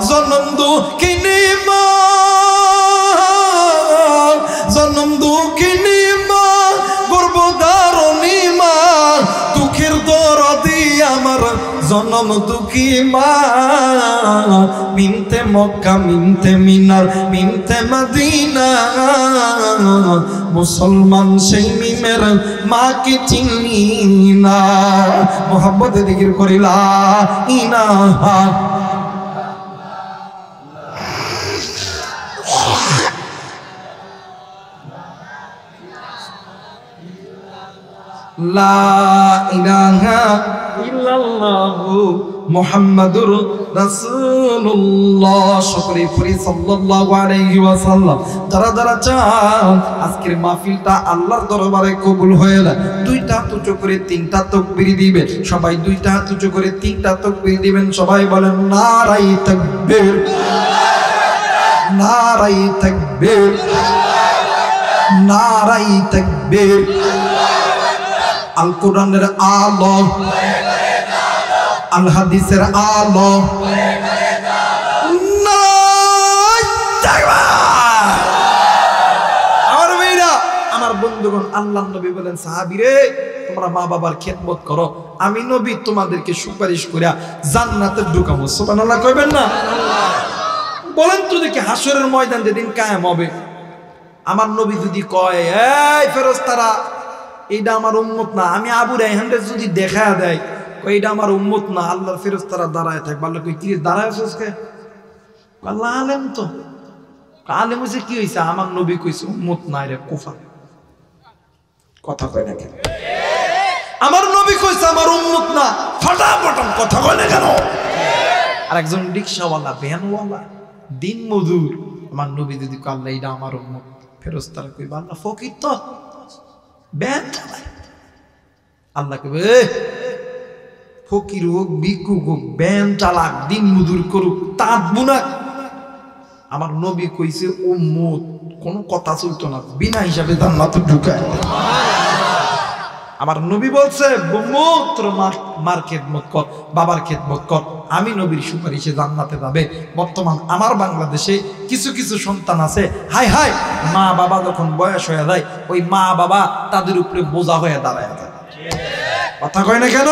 জনম দুঃখিনী মা, জনম দুঃখিনী মা, গর্ভধারণী মা, দুঃখের দরদি আমার জনম দুঃখী মা। মিনতে মক্কা, মিনতে মিনার, মিনতে মদিনা, মুসলমান সেই মিমের মাকে চিনলি না। মোহাম্মদে জিকির করিলা ইলাহা লা ইলাহা ইল্লাল্লাহু মুহাম্মাদুর রাসূলুল্লাহ। সকলে পড়ি সাল্লাল্লাহু আলাইহি ওয়াসাল্লাম। যারা যারা চান আজকের মাহফিলটা আল্লাহর দরবারে কবুল হয়ে যায়, দুইটা হাত উঁচু করে তিনটা তাকবীর দিবেন। সবাই দুইটা হাত উঁচু করে তিনটা তাকবীর দিবেন। সবাই বলেন নারায়ে তাকবীর, নারায়ে তাকবীর, নারায়ে তাকবীর। আল কোরআনের আলো, আল হাদিসের আলো, আমার ভাইরা, আমার বন্ধুগণ, আল্লাহ নবী বলেন সাহাবীরে, তোমরা মা বাবার খেদমত করো, আমি নবী তোমাদেরকে সুপারিশ করিয়া জান্নাতে ঢুকাবো। সুবহানাল্লাহ কইবেন না? বলেন তো দেখি, হাসরের ময়দান যেদিন কায়েম হবে, আমার নবী যদি কয়, এই ফেরেশতারা এইটা আমার উম্মত না, আমি আবু রায়হানরে যদি দেখা দেয় এইটা আমার উম্মত না, আল্লাহর ফেরেশতারা দাঁড়ায় থাকবে। আল্লাহ কই, কি দাঁড়ায় আছিস কে? আল্লাহ আলেম তো, আলেম হইছে কি হইছে? আমার নবী কইছে উম্মত না, রে কুফার। কথা কয় না কেন? আমার নবী কইছে আমার উম্মত না, ফাটাফাটাম কথা কয় না কেন? আর একজন রিকশাওয়ালা, ভ্যানওয়ালা, দিন মজুর, আমার নবী যদি কয় আল্লাহ এইটা আমার উম্মত, ফেরেশতারা কইবে আল্লাহ ফকির তো, ব্যান চালায়। আল্লাহ কইবে ফকির হোক, ভিক্ষুক হোক, ব্যান চালাক, দিন মজুর করুক, তাঁত বুনাক, আমার নবী কইছে উম্মত, কোনো কথা চলতো না, বিনা হিসাবে জান্নাতে ঢুকায়। আমার নবী বলছে উম্মত মার খেদমত কর, বাবার খেদমত কর, আমি নবীর সুপারিশে জান্নাতে যাবে। বর্তমান আমার বাংলাদেশে কিছু কিছু সন্তান আছে, হাই হাই, মা বাবা যখন বয়স হয়ে যায়, ওই মা বাবা তাদের উপরে বোঝা হয়ে দাঁড়ায় যায়। কথা কয় না কেন?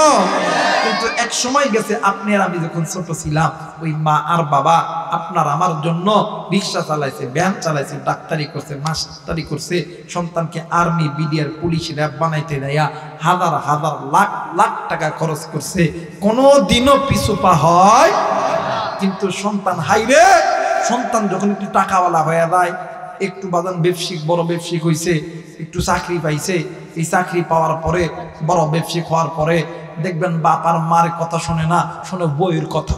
কিন্তু এক সময় গেছে আপনি আর আমি যখন ছোট ছিলাম, ওই মা আর বাবা আপনার আমার জন্য রিক্সা চালাইছে, ভ্যান চালাইছে, ডাক্তারি করছে, মাস্টারি করছে, সন্তানকে আর্মি, বিডিআর, পুলিশ, র্যাব বানাইতে দেয়া হাজার হাজার লাখ লাখ টাকা খরচ করছে, কোনো দিনও পিছু পা হয়। কিন্তু সন্তান হাইরে, সন্তান যখন একটু টাকাওয়ালা হয়ে যায়, একটু বাদান ব্যবসায়িক, বড় ব্যবসায়িক হয়েছে, একটু চাকরি পাইছে, এই চাকরি পাওয়ার পরে, বড় ব্যবসায়িক হওয়ার পরে দেখবেন বাপ আর মার কথা শোনে না, শোনে বইয়ের কথা।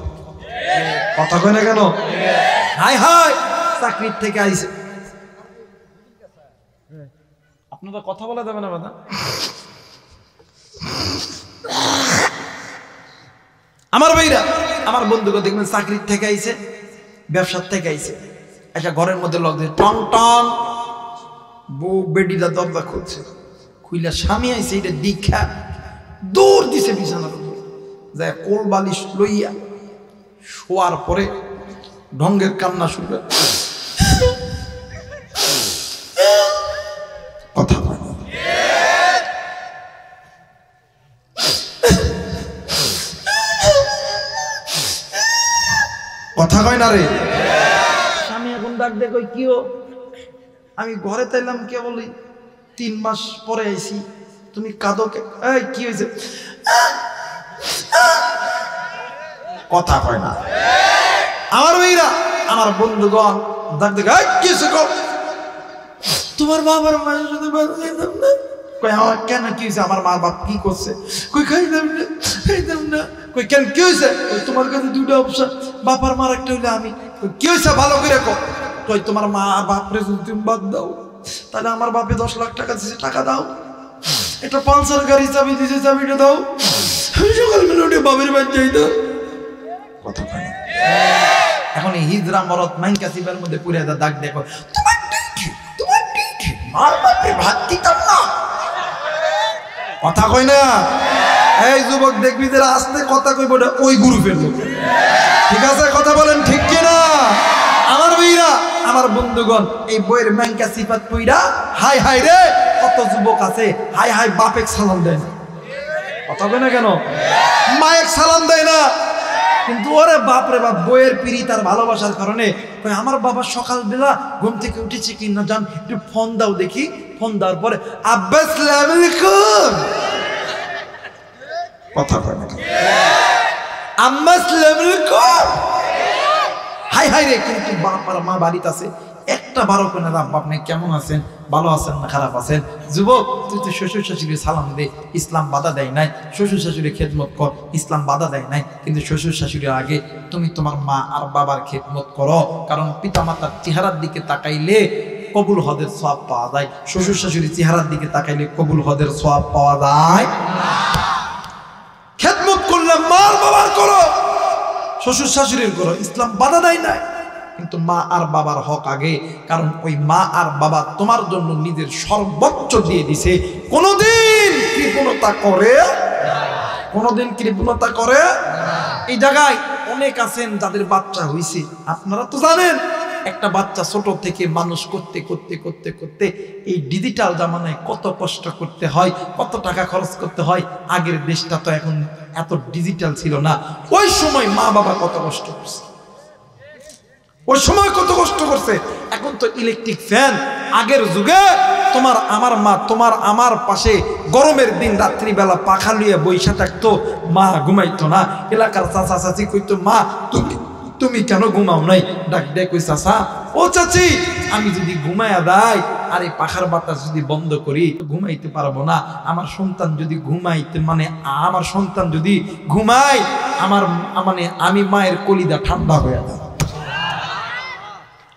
কথা কয় না কেন? হাই হাই চাকরির থেকে আইছে। আপনারা কথা বলা যাবে না বাদা। আমার ভাইরা, আমার বন্ধুকে দেখবেন চাকরির থেকে আইছে, ব্যবসার থেকে আইছে, একটা ঘরের মধ্যে লক দিয়ে টং টং, বউ বেডিটা দরজা খুলছে, খুইলা স্বামী আইছে, এটা দীক্ষা দৌড় দিছে বিছানার উপর, যায় কোল বালিশ লইয়া শোয়ার পরে ঢঙ্গের কান্না শুরু করে। কথা বলে কথা কয় না রে। স্বামী এখন ডাক দে, কই কি ও? আমি ঘরে তাইলাম কেবল 3 মাস পরে আইছি, তুমি কাঁদো কে? এই কি হয়েছে? কথা কয় না। আমার মেয়েরা, আমার বন্ধুগণ ডাক দে, কি হয়েছে? তোমার বাবার মায়ের সাথে বাঁচাইতাম না। কই আমার কেন কি হয়েছে? আমার মা বাপ কি করছে? কই খাইতাম না, খাইতাম না। কই কেন কি হয়েছে? তোমার কাছে 2টা অপশন, বাপার মার একটা হইলে আমি। কি হয়েছে ভালো করে কো। কই তোমার মা আর বাপরে যদি তুমি বাদ দাও, তাহলে আমার বাপে 10 লাখ টাকা দিয়েছে, টাকা দাও। এটা পালসার গাড়ি চাবি দিয়েছে, চাবিটা দাও। আমি সকালবেলা উঠে বাপের বাড়ি যাই দাও। কথা কয়। এখন এই হিজরা মরদ মাইনকা সিবার মধ্যে পুরে দাগ দেখো, তোমার ঠিক মার বাপে ভাত দিতাম না। কথা কই না। এই যুবক দেখবি যারা আস্তে কথা কইব, ওই গ্রুপের লোক। ঠিক আছে, কথা বলেন ঠিক কিনা? আমার ভাইরা, আমার বন্ধুগণ, এই বইয়ের মাইনকা সিফাত পইরা হাই হাই রে কত যুবক আছে, হাই হাই বাপেক সালাম দেয় না। কথা কই না কেন? মায়ের সালাম দেয় না, কিন্তু ওরে বাপরে বাপ বইয়ের পিড়ি তার ভালোবাসার কারণে আমার বাবা সকালবেলা ঘুম থেকে উঠেছে কি না জান, একটু ফোন দাও দেখি। ফোন দেওয়ার পরে আব্বা আসসালামু আলাইকুম। কথা কয় না। আম্মা আসসালামু আলাইকুম। হাই হাই রে, কিন্তু বাপ আর মা বাড়িতে আছে, একটা বারো কোনে আব্বা আপনি কেমন আছেন, ভালো আছেন না খারাপ আছেন? যুবক, তুই তো শ্বশুর শাশুড়ি সালাম দে, ইসলাম বাধা দেয় নাই। শ্বশুর শাশুড়ি খেদমত কর, ইসলাম বাধা দেয় নাই। কিন্তু শ্বশুর শাশুড়ির আগে তুমি তোমার মা আর বাবার খেদমত করো, কারণ পিতা মাতার চেহারার দিকে তাকাইলে কবুল হদের সওয়াব পাওয়া যায়, শ্বশুর শাশুড়ির চেহারার দিকে তাকাইলে কবুল হদের সওয়াব পাওয়া যায়। খেদমত করলে মার বাবার করো, শ্বশুর শাশুড়ির করো, ইসলাম বাধা দেয় নাই। কিন্তু মা আর বাবার হক আগে, কারণ ওই মা আর বাবা তোমার জন্য নিজের সর্বোচ্চ দিয়ে দিছে। কোনদিন কৃপণতা করে, কোনদিন কৃপণতা করে। এই জায়গায় অনেক আছেন যাদের বাচ্চা হইছে, আপনারা তো জানেন একটা বাচ্চা ছোট থেকে মানুষ করতে করতে করতে করতে এই ডিজিটাল জামানায় কত কষ্ট করতে হয়, কত টাকা খরচ করতে হয়। আগের দেশটা তো এখন এত ডিজিটাল ছিল না, ওই সময় মা বাবা কত কষ্ট করছে, ওই সময় কত কষ্ট করছে। এখন তো ইলেকট্রিক ফ্যান। আগের যুগে তোমার আমার মা তোমার আমার পাশে গরমের দিন রাত্রিবেলা পাখা লইয়া বইসা থাকতো, মা ঘুমাইতো না। এলাকার চাচা চাচি কইতো, মা তুমি কেন ঘুমাও নাই? ডাক দেয়, কই চাচা, ও চাচি, আমি যদি ঘুমায়া দেয় আর এই পাখার বাতাস যদি বন্ধ করি ঘুমাইতে পারবো না। আমার সন্তান যদি ঘুমাইতে আমার সন্তান যদি ঘুমায়, আমি মায়ের কলিজা ঠান্ডা হয়ে যায়।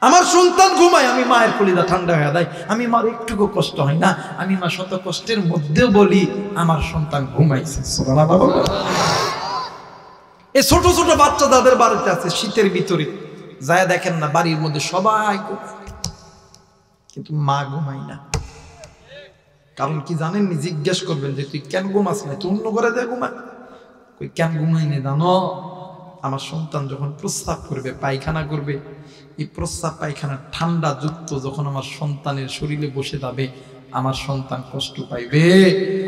আমার সন্তান ঘুমায়, আমি মায়ের কলিজা ঠান্ডা হয়ে যায়। আমি মার একটুকু কষ্ট হয় না, আমি মা শত কষ্টের মধ্যেও বলি আমার সন্তান ঘুমাইছে। এই ছোট ছোট বাচ্চা যাদের বাড়িতে আছে, শীতের ভিতরে যায় দেখেন না, বাড়ির মধ্যে সবাই ঘুমায়, কিন্তু মা ঘুমায় না। কারণ কি জানেননি? জিজ্ঞেস করবেন যে তুই কেন ঘুমাস না, তুই অন্য ঘরে দিয়ে ঘুমায়। কই কেন ঘুমাই না জানো? আমার সন্তান যখন প্রস্রাব করবে, পায়খানা করবে, এই প্রস্রাব পায়খানা ঠান্ডা যুক্ত যখন আমার সন্তানের শরীরে বসে যাবে, আমার সন্তান কষ্ট পাইবে,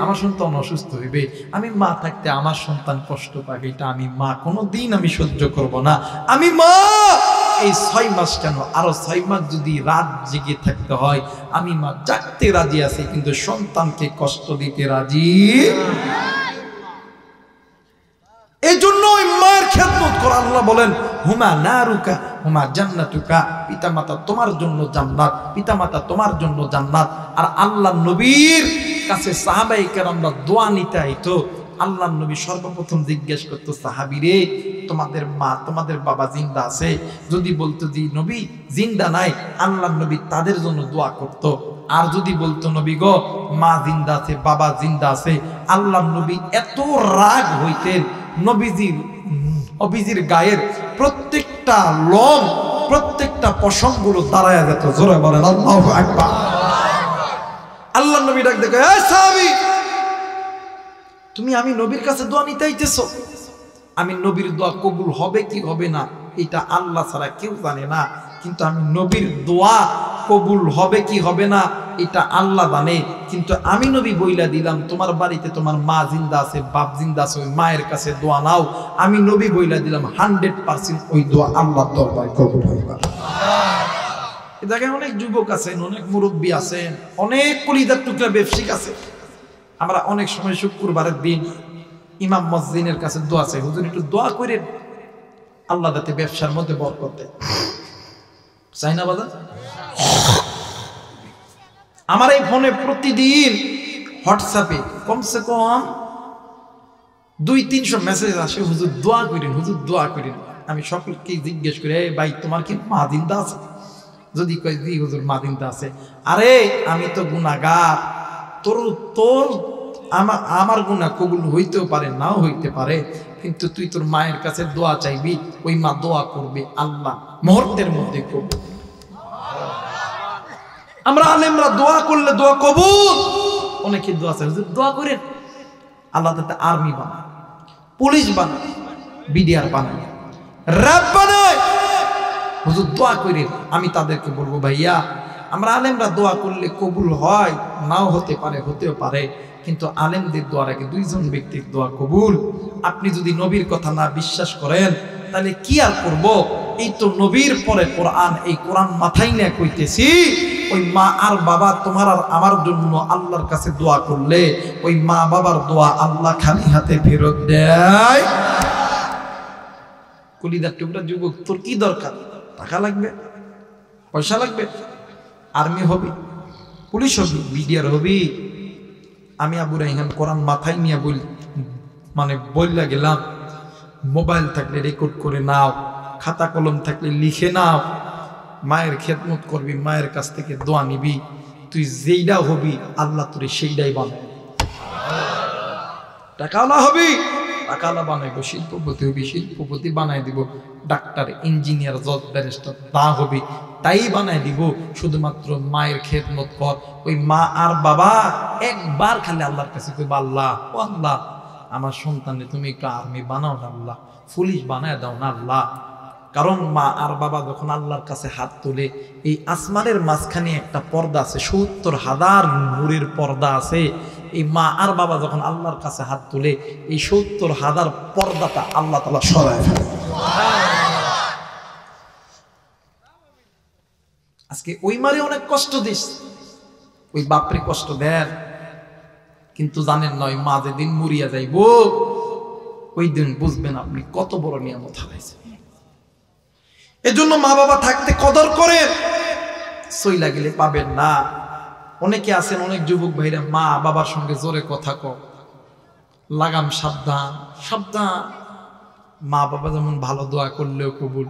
আমার সন্তান অসুস্থ হইবে, আমি মা থাকতে আমার সন্তান কষ্ট পাবে, এটা আমি মা কোনোদিন আমি সহ্য করব না। আমি মা এই 6 মাস কেন, আরো 6 মাস যদি রাত জেগে থাকতে হয়, আমি মা জাগতে রাজি আছি, কিন্তু সন্তানকে কষ্ট দিতে রাজি। এই জন্য ওই মায়ের খেদমত করা। আল্লাহ বলেন হুমা নারুকা হুমা জান্নাতুকা, পিতামাতা তোমার জন্য জান্নাত, পিতামাতা তোমার জন্য জান্নাত। আর আল্লাহ নবীর কাছে সাহাবায়ে কেরামরা দোয়া নিতে আইতো। আল্লাহ নবী সর্বপ্রথম জিজ্ঞেস করতো, সাহাবীরে তোমাদের মা তোমাদের বাবা জিন্দা আছে? যদি বলতো জি নবী জিন্দা নাই, আল্লাহ নবী তাদের জন্য দোয়া করত। আর যদি বলতো নবী গো মা জিন্দা আছে বাবা জিন্দা আছে, আল্লাহ নবী এত রাগ হইতেন, নবীজির গায়ের প্রত্যেকটা লোম প্রত্যেকটা পশমগুলো দাঁড়ায় যেত। জোরে বলেন আল্লাহু আকবার। আল্লাহ নবী ডাক দেখো, এই সাহাবী তুমি আমি নবীর কাছে দোয়া নিতে আইতেছো? আমি নবীর দোয়া কবুল হবে কি হবে না এটা আল্লাহ ছাড়া কেউ জানে না, কিন্তু আমি নবীর দোয়া কবুল হবে কি হবে না এটা আল্লাহ জানে। কিন্তু আমি নবী বইলা দিলাম তোমার বাড়িতে তোমার মা জিন্দা আছে বাপ জিন্দা আছে, ওই মায়ের কাছে দোয়া নাও। আমি নবী বইলা দিলাম 100% ওই দোয়া আল্লাহর দরবারে কবুল হবে। এই জায়গায় অনেক যুবক আছেন, অনেক মুরব্বী আছেন, অনেক কলিজার টুকরা ব্যবসায়িক আছে। আমরা অনেক সময় শুক্রবারের দিন ইমাম মসজিদের কাছে দোয়া চাই, হুজুর একটু দোয়া করেন আল্লাহ যাতে ব্যবসার মধ্যে বরকত দেয়। চাই না বাবা? আমার এই ফোনে প্রতিদিন হোয়াটসঅ্যাপে কমসে কম 200-300 মেসেজ আসে, হুজুর দোয়া করেন, হুজুর দোয়া করেন। আমি সকলকে জিজ্ঞেস করি, এই ভাই তোমার কি মা জিন্দা আছে? যদি কই জি হুজুর মা জিন্দা আছে। আরে আমি তো গুনাহগার, তোর আমার গুনাহ কবুল হইতেও পারে নাও হইতে পারে, কিন্তু তুই তোর মায়ের কাছে দোয়া চাইবি, ওই মা দোয়া করবে, আল্লাহ মুহূর্তের মধ্যে কবুল। আমরা আলেমরা দোয়া করলে দোয়া কবুল। অনেকে দোয়া চাই, হুজুর দোয়া করেন আল্লাহ তাতে আর্মি বানায়, পুলিশ বানায়, বিডিআর বানায়, র‍্যাব বানায়, হুজুর দোয়া করেন। আমি তাদেরকে বলবো, ভাইয়া আমরা আলেমরা দোয়া করলে কবুল হয় নাও হতে পারে, হতেও পারে, কিন্তু আলেমদের দোয়ার আগে 2 জন ব্যক্তির দোয়া কবুল। আপনি যদি নবীর কথা না বিশ্বাস করেন তাহলে কি আর করব? এই তো নবীর পরে কোরআন, এই কোরআন মাথায় নিয়ে কইতেছি, ওই মা আর বাবা তোমার আর আমার জন্য আল্লাহর কাছে দোয়া করলে ওই মা বাবার দোয়া আল্লাহ খালি হাতে ফেরত দেয়। কলিদার টুকরা যুবক, তোর কি দরকার? টাকা লাগবে, পয়সা লাগবে, আর্মি হবি, পুলিশ হবি, বিডিআর হবি? আমি আবু রাইহান কোরআন মাথায় নিয়ে বললা গেলাম, মোবাইল থাকলে রেকর্ড করে নাও, খাতা কলম থাকলে লিখে নাও, মায়ের খেদমত করবি, মায়ের কাছ থেকে দোয়া নিবি, তুই যেইটা হবি আল্লাহ তোরে সেইটাই বানায়। টাকাওয়ালা হবি, টাকাওয়ালা বানাইব, শিল্পপতি হবি, শিল্পপতি বানাই দিব, ডাক্তার ইঞ্জিনিয়ার জজ ব্যারিস্টার তা হবি, তাই বানাই দিব। শুধুমাত্র মায়ের খেদমত কর। ওই মা আর বাবা একবার খালি আল্লাহর কাছে কইবা, আল্লাহ ও আল্লাহ আমার সন্তানে তুমি একটু আর্মি বানাও না আল্লাহ, পুলিশ বানায় দাও না আল্লাহ। কারণ মা আর বাবা যখন আল্লাহর কাছে হাত তোলে, এই আসমানের মাঝখানে একটা পর্দা আছে, ৭০,০০০ নূরের পর্দা আছে। এই মা আর বাবা যখন আল্লাহর কাছে হাত তোলে, এই ৭০,০০০ পর্দাটা আল্লাহ তাআলা সরায় ফেলে। আজকে ওই মারে অনেক কষ্ট দিস, ওই বাপরে কষ্ট দেন, কিন্তু জানেন নয় মা যেদিন মরিয়া যাইব ওই দিন বুঝবেন আপনি কত বড় নিয়ামত হারাইছেন। এজন্য মা বাবা থাকতে কদর করেন, সইলা গেলে পাবেন না। অনেকে আছেন, অনেক যুবক ভাইরা মা বাবার সঙ্গে জোরে কথা কও, লাগাম সাবধান সাবধান। মা বাবা যেমন ভালো দোয়া করলেও কবুল,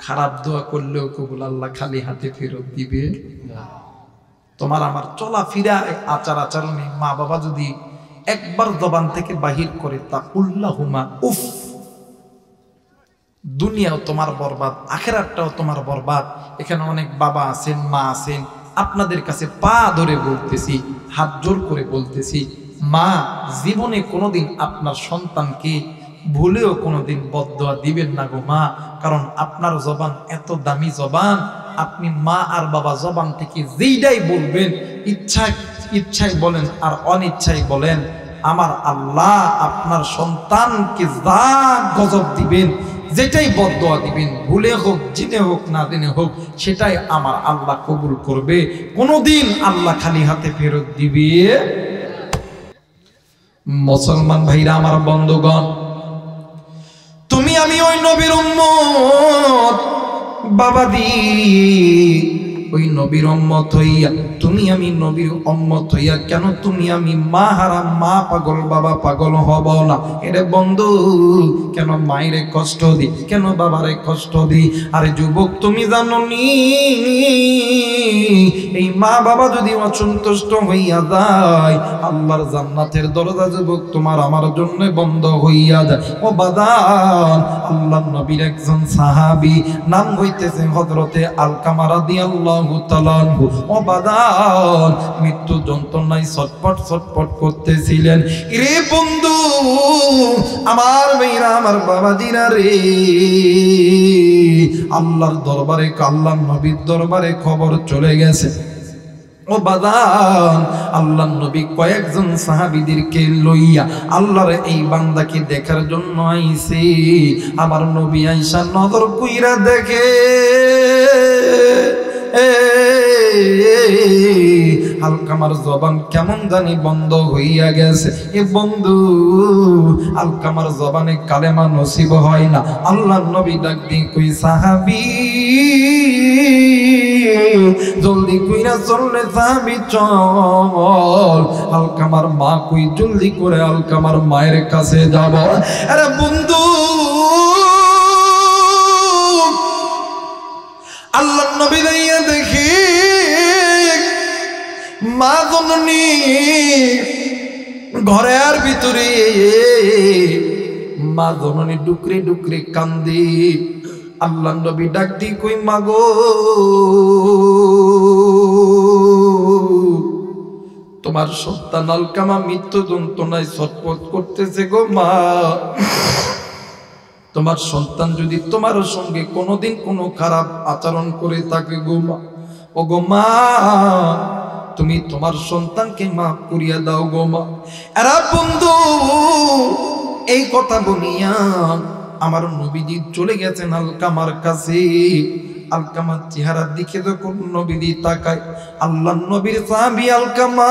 খারাপ দোয়া করলেও কবুল, আল্লাহ খালি হাতে ফেরত দিবে। তোমার আমার চলাফেরা আচার আচরণে মা বাবা যদি একবার জবান থেকে বাহির করে তা উল্লাহুমা উফ, দুনিয়াও তোমার বরবাদ, আখিরাতটাও তোমার বরবাদ। এখানে অনেক বাবা আছেন, মা আছেন, আপনাদের কাছে পা ধরে বলতেছি, হাত জোর করে বলতেছি, মা জীবনে কোনোদিন আপনার সন্তানকে ভুলেও কোনোদিন বদদোয়া দিবেন না গো মা। কারণ আপনার জবান এত দামি জবান, আপনি মা আর বাবা জবান থেকে যেইটাই বলবেন, ইচ্ছা ইচ্ছাই বলেন আর অনিচ্ছাই বলেন, আমার আল্লাহ আপনার সন্তানকে যা গজব দিবেন, যেটাই বদদোয়া দিবেন, ভুলে হোক জেনে হোক না জেনে হোক, সেটাই আমার আল্লাহ কবুল করবে। কোনোদিন আল্লাহ খালি হাতে ফেরত দিবে। মুসলমান ভাইরা আমার বন্ধুগণ, তুমি আমি ওই নবীর উম্মত বাবাদি, ওই নবীর উম্মত হইয়া তুমি আমি নবীর উম্মত হইয়া কেন তুমি আমি মা হারাম, মা পাগল বাবা পাগল হব না? এরে বন্ধু, কেন মায়েরে কষ্ট দি, কেন বাবারে কষ্ট দি? আরে যুবক, তুমি জানো নি এই মা বাবা যদি অসন্তুষ্ট হইয়া যায়, আল্লাহর জান্নাতের দরজা যুবক তোমার আমার জন্য বন্ধ হইয়া যায়। ও বাদান, আল্লাহর নবীর একজন সাহাবী, নাম হইতেছে হযরতে আলকামা রাদিয়াল্লাহু তাআলা আনহু। ও বাদান, মৃত্যু যন্ত্রণায় ছটফট ছটফট করতেছিলেন। রে বন্ধু আমার মেয়েরা, আমার বাবাজিরা রে, আল্লাহর দরবারে, আল্লাহর নবীর দরবারে খবর চলে গেছে। ও বাদান, আল্লাহর নবী কয়েকজন সাহাবীদেরকে লইয়া আল্লাহর এই বান্দাকে দেখার জন্য আইছে। আমার নবী আইসা নজর কইরা দেখে আলকামার জবান কেমন জানি বন্ধ হইয়া গেছে। এ বন্ধু, আলকামার জবানে কালেমা নসিব হয় না। আল্লাহর নবী ডাক দিয়ে কই, সাহাবী জলদি কইরা চললে সাহাবী চল। আলকামার মা কই, জলদি করে আলকামার মায়ের কাছে যাব। আরে বন্ধু, আল্লাহর নবী দাইয়া দেখি মা জননী ঘরের ভিতরে, মা জননী ডুকরে ডুকরে কান্দে। আল্লাহর নবী ডাক দি কই, মা গো, তোমার সন্তান আলকামা মৃত্যু যন্ত্রণায় ছটফট করতেছে গো মা। তোমার সন্তান যদি তোমার সঙ্গে কোনোদিন কোনো খারাপ আচরণ করে থাকে গো মা, ও গো মা, তুমি তোমার সন্তানকে মাফ করিয়া দাও গো মা। এরা বন্ধু এই কথা বলিয়া আমার নবীজি চলে গেছেন আলকামার কাছে। আলকামার চেহারার দিকে যখন নবীজি তাকায়, আল্লাহর নবীর সাহাবী আলকামা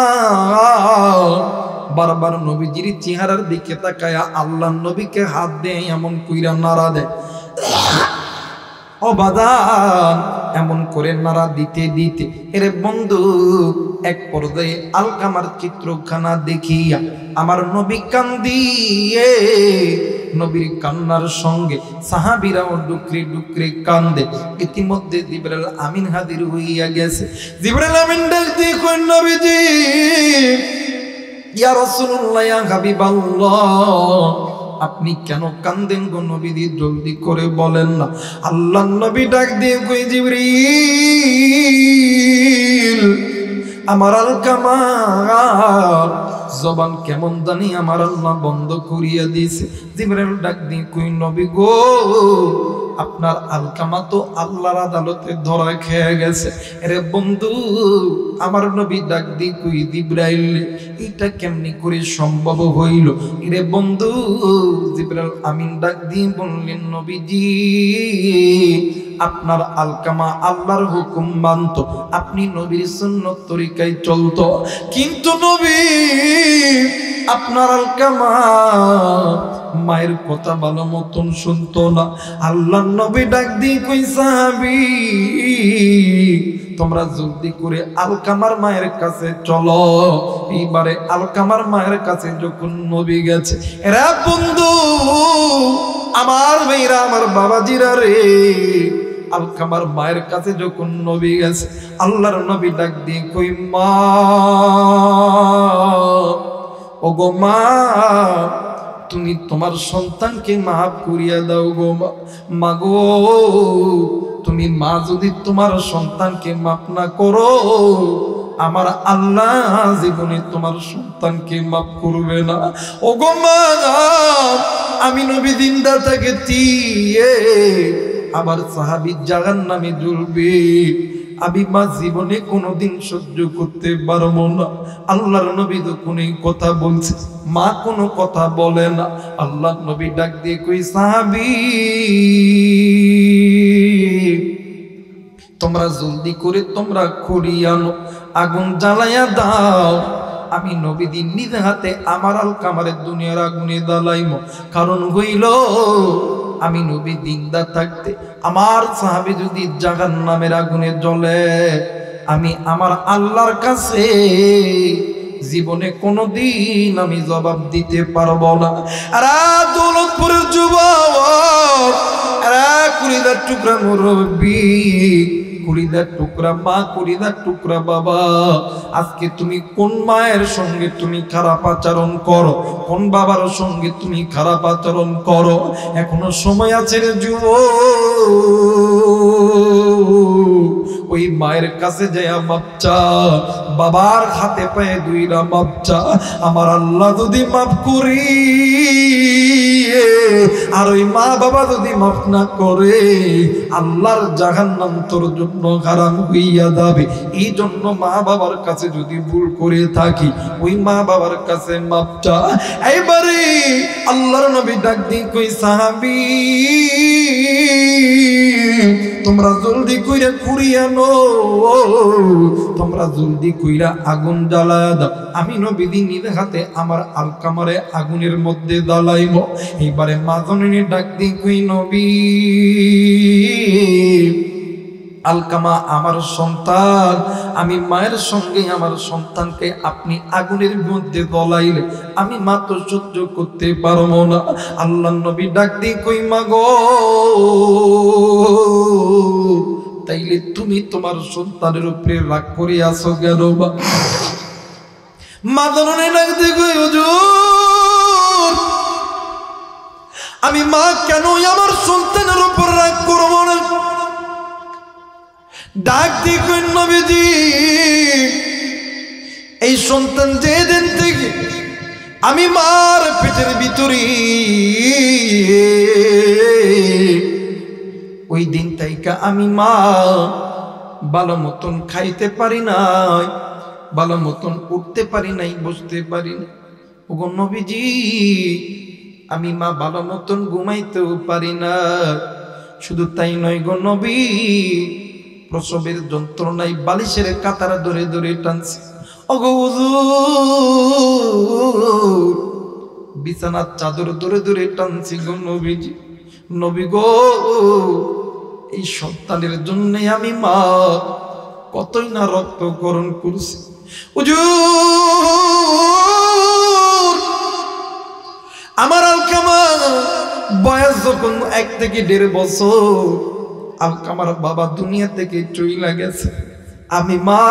বারবার নবীজির চেহারার দিকে তাকায় আল্লাহর নবীকে হাত দেয়, এমন কইরা নাড়া দেয়। ও বাদান, এমন করে নাড়া দিতে দিতে এরে বন্ধু এক পর্যায়ে আলকামার চিত্রখানা দেখিয়া আমার নবী কান্দিয়ে, নবীর কান্নার সঙ্গে সাহাবীরাও ডুকরে ডুকরে কান্দে। ইতিমধ্যে জিবরাইল আমিন হাজির হইয়া গেছে। জিবরাইল আমিন ডাক দিয়ে কই, নবীজি, ইয়া রাসূলুল্লাহ, ইয়া হাবিবাল্লাহ, আপনি কেন কান্দেন গো নবীজি? জলদি করে বলেন না। আল্লাহর নবী ডাক দিয়ে কই, জিবরিল, আমার আলকামার জবান কেমন জানি আমার আল্লাহ বন্ধ করিয়া দিয়েছে। জিবরাইল ডাক দিয়ে কই, নবী গো, আপনার আলকামা তো আল্লাহর আদালতে ধরা খেয়ে গেছে। এরে বন্ধু, আমার নবী ডাক দিয়ে কই, জিবরাইল, এটা কেমনি করে সম্ভব হইল? এরে বন্ধু, জিবরাইল আমিন ডাক দিয়ে বললেন, নবীজি, আপনার আলকামা আল্লাহর হুকুম মানত, আপনি নবীর সুন্নত তরিকায় চলতো, কিন্তু নবী আপনার আলকামা মায়ের কথা ভালো মতন শুনতো না। আল্লাহর নবী ডাক দিয়ে কই, সাহাবী, তোমরা জলদি করে আলকামার মায়ের কাছে চলো। এইবারে আলকামার মায়ের কাছে যখন নবী গেছে, এরা বন্ধু আমার মেয়েরা, আমার বাবাজিরা রে, আলকামার মায়ের কাছে যখন নবী গেছে, আল্লাহর নবী ডাক দিয়ে কই, মা, ও গো মা, তুমি তোমার সন্তানকে মাফ করিয়া দাও গো মা। মা গো, তুমি মা যদি তোমার সন্তানকে মাফ না করো, আমার আল্লাহ জীবনে তোমার সন্তানকে মাফ করবে না। ও গো মা, আমি নবী জিন্দা থাকতে আবার সাহাবী জাহান্নামে জ্বলবে। আমি মা জীবনে কোনোদিন সহ্য করতে পারবো না। আল্লাহর নবী তো কোনো কথা বলছে, মা কোনো কথা বলে না। আল্লাহর নবী ডাক দিয়ে কই সাহাবী তোমরা জলদি করে তোমরা খড়ি আনো, আগুন জ্বালাইয়া দাও। আমি নবীজি নিজে হাতে আমার আলকামারের দুনিয়ার আগুনে জ্বালাইম। কারণ হইল আমি নবী জিন্দা থাকতে আমার সাহাবী যদি জাহান্নামের আগুনে জ্বলে, আমি আমার আল্লাহর কাছে জীবনে কোনোদিন আমি জবাব দিতে পারবো না। আরে দৌলতপুরের যুবক, আরে কুড়িদার টুকরা মুরব্বী, কুড়িদার টুকরা মা, কুড়িদার টুকরা বাবা, আজকে তুমি কোন মায়ের সঙ্গে তুমি খারাপ আচরণ করো, কোন বাবার সঙ্গে তুমি খারাপ আচরণ করো? এখনো সময় আছে রে যুবক, ওই মায়ের কাছে যাইয়া মাপ চা, বাবার হাতে পায়ে দুইটা মাপ চা। আমার আল্লাহ যদি মাফ করি আর ওই মা বাবা যদি মাফ না করে, আল্লাহর জাহান্নাম তোর জন্য হারাম হইয়া যাবে। এই জন্য মা বাবার কাছে যদি ভুল করে থাকি, ওই মা বাবার কাছে মাপ চা। এইবারে আল্লাহর নবী ডাক দিয়ে কই সাহাবী তোমরা জলদি কইরা কুড়ি আনো, তোমরা জলদি কইরা আগুন জ্বালায়া দাও। আমি নবীজি নিজে হাতে আমার আলকামারে আগুনের মধ্যে জ্বালাইব। এইবারে মা জননী ডাক দিয়ে কই নবী আলকামা আমার সন্তান, আমি মায়ের সঙ্গে আমার সন্তানকে আপনি আগুনের মধ্যে জ্বলাইলে আমি মা তো সহ্য করতে পারবো না। আল্লাহর নবী ডাক দিয়ে কই মা গো, তাইলে তুমি তোমার সন্তানের উপরে রাগ করে আসো কেন? মা জননী ডাক দিয়ে কই হুজুর, আমি মা কেন আমার সন্তানের উপর রাগ করবো না? ডাক দিয়ে কই নবীজি এই সন্তান যেদিন থেকে আমি মার পেটের ভিতরে, ওই দিন তাইকা আমি মা ভালো মতন খাইতে পারি নাই, ভালো মতন উঠতে পারি নাই, বসতে পারি না। ওগো নবীজি আমি মা ভালো মতন ঘুমাইতেও পারি না। শুধু তাই নয় গো নবী, প্রসবের যন্ত্রণায় বালিশের কাতার ধরে ধরে টানছি। ওগো হুজুর বিছানার চাদর ধরে ধরে টানছি গো নবীজি। নবী গো এই সন্তানের জন্য আমি মা কতই না রক্তকরণ করছি। হুজুর আমার আলকামা বয়স যখন 1 থেকে 1.5 বছর, আলকামার বাবা দুনিয়া থেকে চইলা গেছে। আমি মা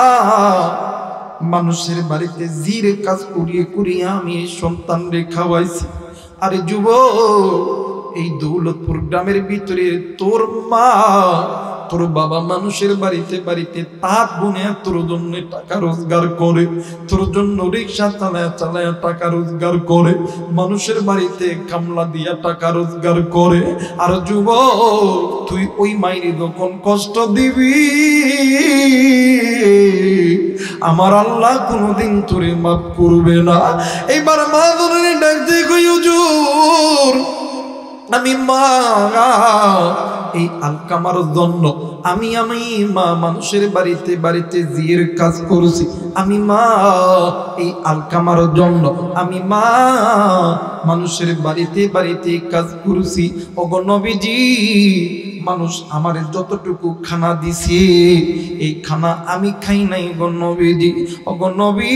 মানুষের বাড়িতে জিরে কাজ করিয়ে করিয়ে আমি এই সন্তান রে খাওয়াইছি। আরে যুবক, এই দৌলতপুর গ্রামের ভিতরে তোর মা তোর বাবা মানুষের বাড়িতে বাড়িতে তাঁত বুনে তোর জন্য টাকা রোজগার করে, তোর জন্য রিক্সা চালায়া চালায়া টাকা রোজগার করে, মানুষের বাড়িতে কামলা দিয়া টাকা রোজগার করে। আর যুবক তুই ওই মাইরে যখন কষ্ট দিবি, আমার আল্লাহ কোনোদিন তোরে মাফ করবে না। এইবার মা জননী ডাক দিয়ে কই হুজুর আমি মা এই আলকামার জন্য আমি মা মানুষের বাড়িতে বাড়িতে জিয়ের কাজ করছি। আমি মা এই আলকামার জন্য আমি মা মানুষের বাড়িতে বাড়িতে কাজ করছি। ওগো নবীজি মানুষ আমারে যতটুকু খানা দিছে এই খানা আমি খাই নাই গো নবীজি। ওগো নবী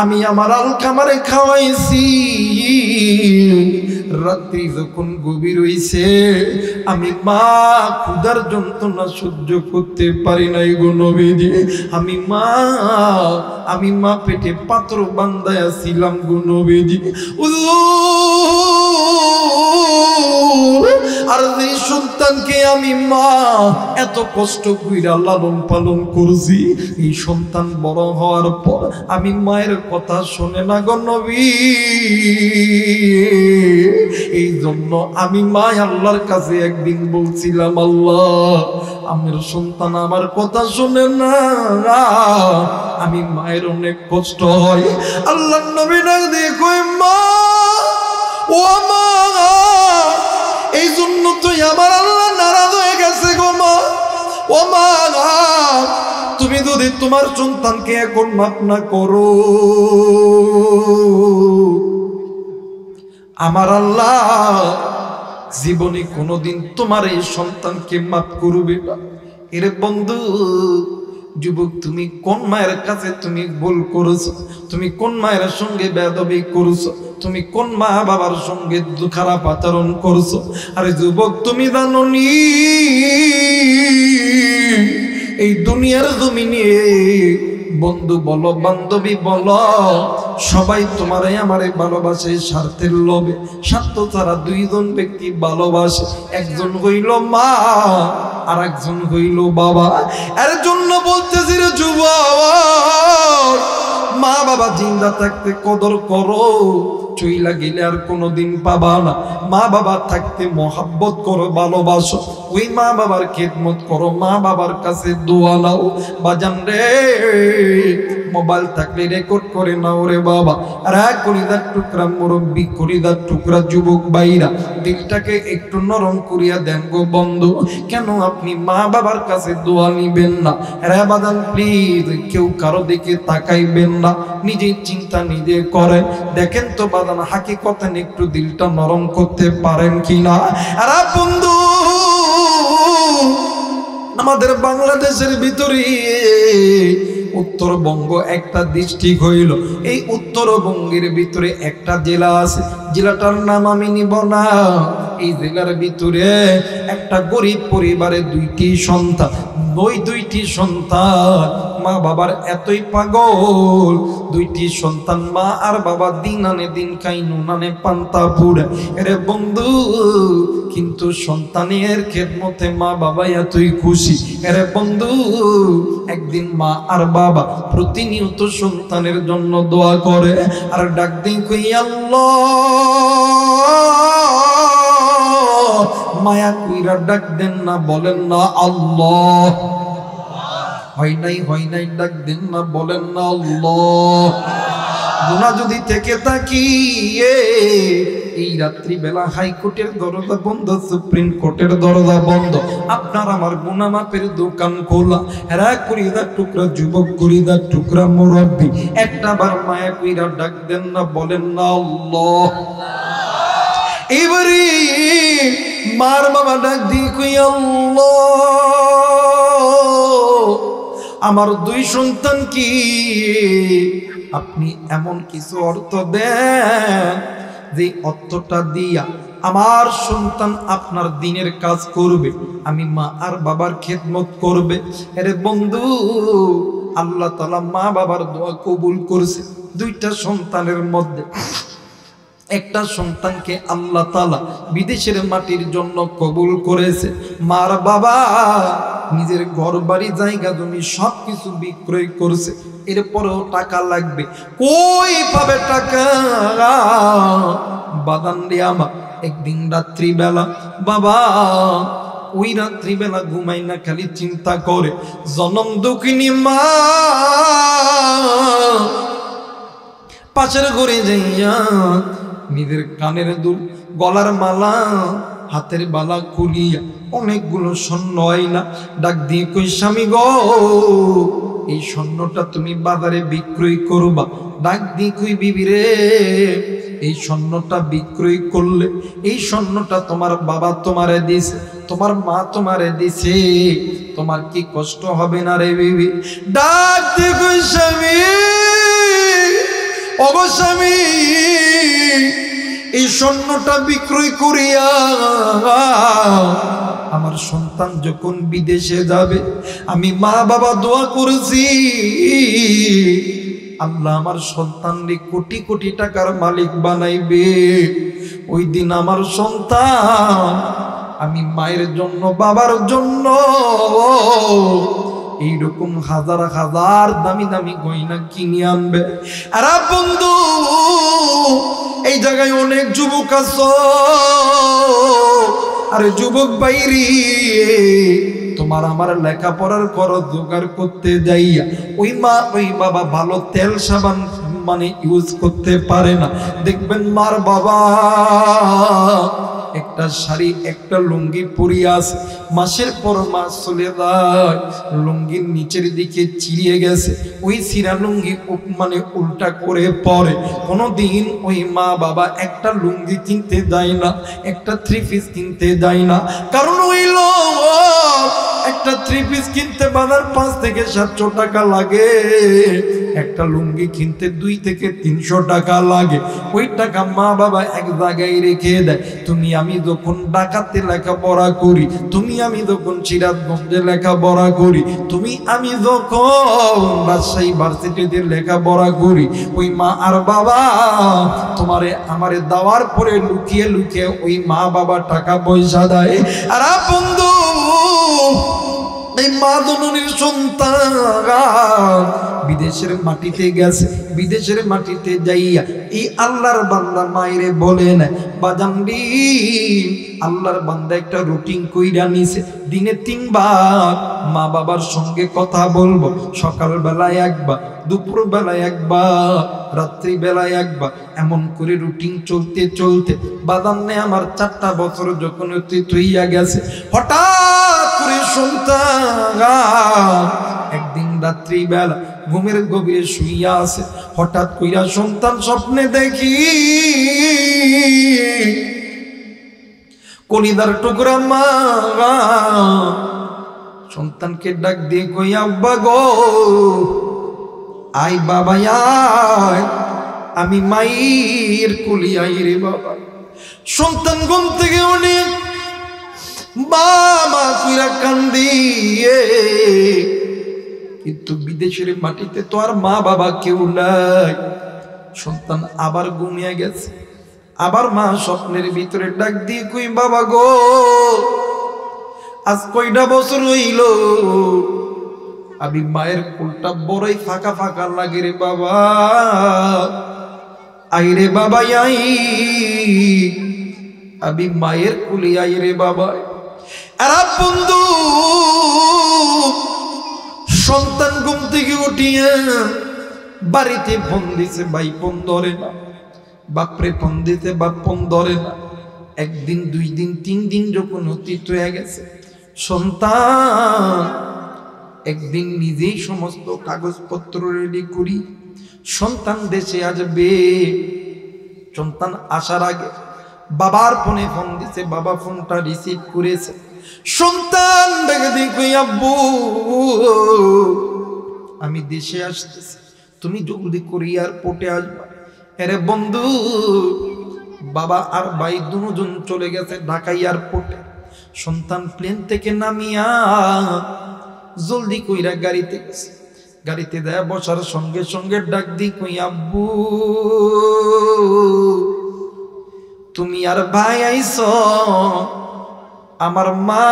আমি আমার আলকামারে খাওয়াইছি। রাত্রি যখন গভীর হইছে আমি মা ক্ষুধার যন্ত্রণা সহ্য করতে পারি নাই গো নবীজি। আমি মা পেটে পাথর বান্ধায়া ছিলাম গো নবীজি। আর এই সন্তানকে আমি মা এত কষ্ট কইরা লালন পালন করছি, এই সন্তান বড় হওয়ার পর আমি মায়ের কথা শুনে না গো নবী। এই জন্য আমি মা আল্লাহর কাছে একদিন বলছিলাম, আল্লাহ আমার সন্তান আমার কথা শুনে না, আমি মায়ের অনেক কষ্ট হয়। আল্লাহ নবী না দেখো মা, ও মা, এই জন্য তো আমার আল্লাহ নারাজ হয়ে গেছে গো মা। ও মা, তুমি যদি তোমার সন্তানকে এখন মাফ না করো, আমার আল্লাহ জীবনে কোনোদিন তোমার এই সন্তানকে মাফ করবে না। এর বন্ধু যুবক, তুমি কোন মায়ের কাছে তুমি ভুল করেছো? তুমি কোন মায়ের সঙ্গে বেয়াদবি করেছো? তুমি কোন মা বাবার সঙ্গে খারাপ আচরণ করছো? আরে যুবক, তুমি জানো নি এই দুনিয়ার জমিনে বন্ধু বলো বান্ধবী বলো সবাই তোমারে আমারে ভালোবাসে স্বার্থের লোভে। স্বার্থ ছাড়া দুইজন ব্যক্তি ভালোবাসে, একজন হইল মা আর একজন হইল বাবা। এর জন্য বলতেছি রে যুবক, মা বাবা জিন্দা থাকতে কদর করো, চইলা গেলে আর কোনোদিন পাবা না। মা বাবা থাকতে মহাব্বত করো, ভালোবাসো, ওই মা বাবার খেদমত করো, মা বাবার কাছে দোয়া নাও। বাজান রে, মোবাইল থাকলে রেকর্ড করে নাও রে বাবা। আর কলিদার টুকরা মুরব্বী, কলিদার টুকরা যুবক ভাইরা, দিলটাকে একটু নরম করিয়া দেন গো বন্ধু। কেন আপনি মা বাবার কাছে দোয়া নিবেন না? রে বাজান প্লিজ, কেউ কারো দিকে তাকাইবেন না, নিজের চিন্তা নিজে করে দেখেন তো বাজান, হাকিকতেন একটু দিলটা নরম করতে পারেন কিনা? আর বন্ধু, আমাদের বাংলাদেশের ভিতরে উত্তরবঙ্গ একটা ডিস্ট্রিক্ট হইল। এই উত্তরবঙ্গের ভিতরে একটা জেলা আছে, জেলাটার নাম আমি নিব না। এই জেলার ভিতরে একটা গরিব পরিবারে দুইটি সন্তান, ওই দুইটি সন্তান মা বাবার এতই পাগল, দুইটি সন্তান মা আর বাবা দিন আনে দিন খাই, নুন আনে পান্তা পুরে। এরে বন্ধু, কিন্তু সন্তানের খেদমতে মা বাবা এতই খুশি। এরে বন্ধু, একদিন মা আর বাবা প্রতিনিয়ত সন্তানের জন্য দোয়া করে আর ডাক দিন কই আল্লাহ, মায়া কইরা ডাক দেন না, বলেন না আল্লাহ। হয় নাই ডাক দেন না, বলেন না আল্লাহ। গুনাহ যদি থেকে থাকি, এই রাত্রি বেলা হাইকোর্টের দরজা বন্ধ, সুপ্রিম কোর্টের দরজা বন্ধ, আপনার আমার গুনাহ মাপের দোকান খোলা। হেরা করিদার টুকরা যুবক, করিদার টুকরা মুরব্বী, একটা বার মায়া কইরা ডাক দেন না, বলেন না আল্লাহ। এবারে মার বাবা ডাক দিয়ে কই আল্লাহ, আমার দুই সন্তান কি আপনি এমন কিছু অর্থ দেন যে অর্থটা দিয়া আমার সন্তান আপনার দিনের কাজ করবে, আমি মা আর বাবার খেদমত করবে। আরে বন্ধু, আল্লাহ তাআলা মা বাবার দোয়া কবুল করছে। দুইটা সন্তানের মধ্যে একটা সন্তানকে আল্লাহ তাআলা বিদেশের মাটির জন্য কবুল করেছে। মার বাবা নিজের ঘর বাড়ি জায়গা জমি সবকিছু বিক্রয় করছে, এরপরেও টাকা লাগবে, কই পাবে টাকা? বাদান রে আমার, একদিন রাত্রিবেলা বাবা ওই রাত্রিবেলা ঘুমাই না, খালি চিন্তা করে জনম দুঃখিনী মা পাশের ঘরে যাইয়া নিজের কানের দুল, গলার মালা, হাতের বালা খুলিয়া অনেকগুলো স্বর্ণ আইনা ডাক দিয়ে কই স্বামী গো, এই স্বর্ণটা তুমি বাজারে বিক্রয় করবা। ডাক দিয়ে কই বিবি রে, এই স্বর্ণটা বিক্রয় করলে এই স্বর্ণটা তোমার বাবা তোমারে দিছে, তোমার মা তোমারে দিছে, তোমার কি কষ্ট হবে না রে বিবি? ডাক দিয়ে কই স্বামী, ওগো স্বামী, এই স্বর্ণটা বিক্রয় করিয়া আমার সন্তান যখন বিদেশে যাবে, আমি মা বাবা দোয়া করেছি আল্লাহ আমার সন্তানকে কোটি কোটি টাকার মালিক বানাইবে। ওই দিন আমার সন্তান আমি মায়ের জন্য বাবার জন্য এইরকম হাজার হাজার দামি দামি গয়না কিনে আনবে। আর বন্ধু এই জায়গায় অনেক যুবক আছে, আরে যুবক বাইরে তোমার আমার লেখাপড়ার খরচ জোগাড় করতে যাইয়া ওই মা ওই বাবা ভালো তেল সাবান মানে ইউজ করতে পারে না। দেখবেন মার বাবা একটা শাড়ি একটা লুঙ্গি পরিয়ে আছে, মাসের পর মাস চলে যায়, লুঙ্গির নিচের দিকে চিরিয়ে গেছে, ওই চিরা লুঙ্গি মানে উল্টা করে পরে। কোনোদিন ওই মা বাবা একটা লুঙ্গি কিনতে যায় না, একটা থ্রি পিস কিনতে যায় না, কারণ ওই লোক একটা থ্রি পিস কিনতে বাজার 5 থেকে 700 টাকা লাগে, একটা লুঙ্গি কিনতে 2 থেকে 300 টাকা লাগে। ওই টাকা মা বাবা এক জায়গায় রেখে দেয়। তুমি আমি যখন ঢাকাতে লেখাপড়া করি, তুমি আমি যখন সিরাজগঞ্জে লেখাপড়া করি, তুমি আমি যখন রাজশাহী ভার্সিটিতে লেখাপড়া করি, ওই মা আর বাবা তোমারে আমারে দেওয়ার পরে লুকিয়ে লুকিয়ে ওই মা বাবা টাকা পয়সা দেয়। আর বন্ধু এই মা জননীর সন্তান বিদেশের মাটিতে গেছে, বিদেশের মাটিতে যাইয়া এই আল্লাহর বান্দা মায়েরে বলেন বাজানডি আল্লাহর বান্দা একটা রুটিন কইরা নিছে, দিনে 3 বার মা বাবার সঙ্গে কথা বলবো, সকাল বেলায় একবার, দুপুর বেলায় একবার, রাত্রি বেলায় একবার, এমন করে রুটিন চলতে চলতে বাদান্নে আমার 4টা বছর যখন অতীত হইয়া গেছে, হঠাৎ করে সন্তান একদিন রাত্রি বেলা ঘুমের গভীরে শুইয়া আছে, হঠাৎ কইরা সন্তান স্বপ্নে দেখি কলিদার টুকরা মা সন্তানকে ডাক দিয়ে কই আব্বা গো আই বাবা আয়, আমি মায়ের কুলি আই রে বাবা। সন্তান ঘুম থেকে উনি বাবা কইরা কান্দিয়ে, কিন্তু বিদেশের মাটিতে তো আর মা বাবা কেউ নাই। সন্তান আবার ঘুমিয়ে গেছে, আবার মা স্বপ্নের ভিতরে ডাক দিয়ে কই বাবা গো আজ কয়টা বছর হইল আমি মায়ের কোলটা বড়ই ফাঁকা ফাঁকা লাগে রে বাবা, আই রে বাবা আই, আমি মায়ের কোলে আই রে বাবা। আর বন্ধু সন্তান ঘুম থেকে উঠিয়া বাড়িতে ফোন দিছে, ভাই ফোন ধরে না, বাপরে ফোন দিতে বাপ ফোন ধরে না। 1 দিন 2 দিন 3 দিন যখন অতীত হয়ে গেছে, সন্তান একদিন নিজেই সমস্ত কাগজপত্র রেডি করি সন্তান দেশে আসবে। সন্তান আসার আগে বাবার ফোনে ফোন দিছে, বাবা ফোনটা রিসিভ করেছে, সন্তান দেখে দেখি আব্বু আমি দেশে আসতেছি, তুমি জলদি করে এয়ারপোর্টে আসবা। আরে বন্ধু বাবা আর ভাই দুজন চলে গেছে ঢাকা এয়ারপোর্টে। সন্তান প্লেন থেকে নামিয়া জলদি কইরা গাড়িতে গেছে, গাড়িতে দেয়া বসার সঙ্গে সঙ্গে ডাক দি কই আব্বু তুমি আর ভাই আইছো, আমার মা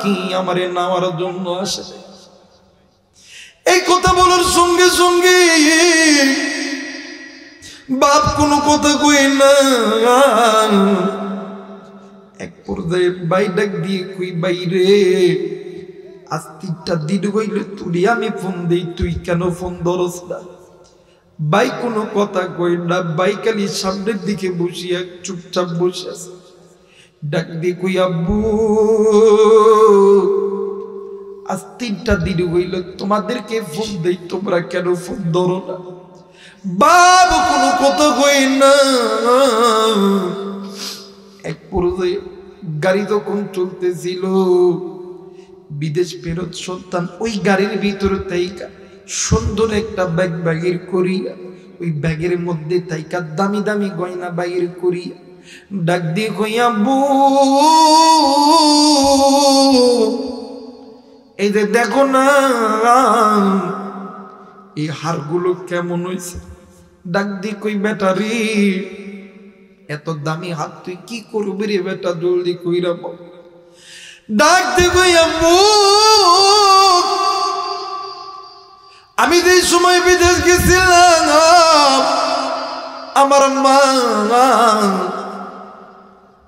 কি আমারে নেওয়ার জন্য আসে। এই কথা বলার সঙ্গে সঙ্গে বাপ কোনো কথা কই না। এক পর্যায়ে ভাই ডাক দিয়ে কই বাইরে আজ 3টা দিন হইলে তুই আমি ফোন দেই, তুই কেন ফোন ধরস না? ভাই কোনো কথা কই না, ভাই খালি সামনের দিকে বসিয়া চুপচাপ বসে আছে। ডাক দিয়ে কই আব্বু আজ 3টা দিন হইল তোমাদেরকে ফোন দেই, তোমরা কেন ফোন ধরো না? বাবু কোনো কথা কই না। এক পর্যায়ে গাড়ি যখন চলতেছিল, বিদেশ ফেরত সন্তান ওই গাড়ির ভিতরে তাইকা সুন্দর একটা ব্যাগ বাগির করিয়া, ওই ব্যাগের মধ্যে তাইকা দামি দামি গয়না বাগির করিয়া ডাক দিয়ে কই আব্বু এই যে দেখো না এই হারগুলো কেমন হয়েছে। ডাক দিয়ে কই বেটা রে এত দামি হাত তুই কি করবি রে বেটা, জলদি কইরা বল। ডাক দিব আম্মু আমি যে সময় বিদেশ গেছিলাম আমার মা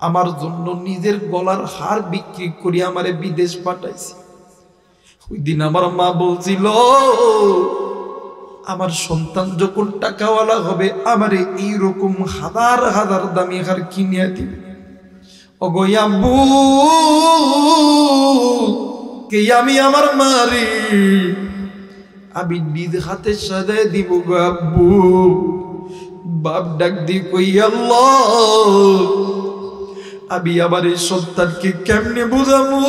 আমার জন্য নিজের গলার হার বিক্রি করে আমারে বিদেশ পাঠাইছে। ওই দিন আমার মা বলছিল আমার সন্তান যখন টাকাওয়ালা হবে আমারে এইরকম হাজার হাজার দামি হার কিনে দিবে। ওগো আব্বু কে আমি আমার মারি আমি নিজ হাতে সাজায় দিব গো আব্বু। বাপ ডাক দিয়ে কই আল্লাহ আমি আমার এই সন্তানকে কেমনে বুঝাবো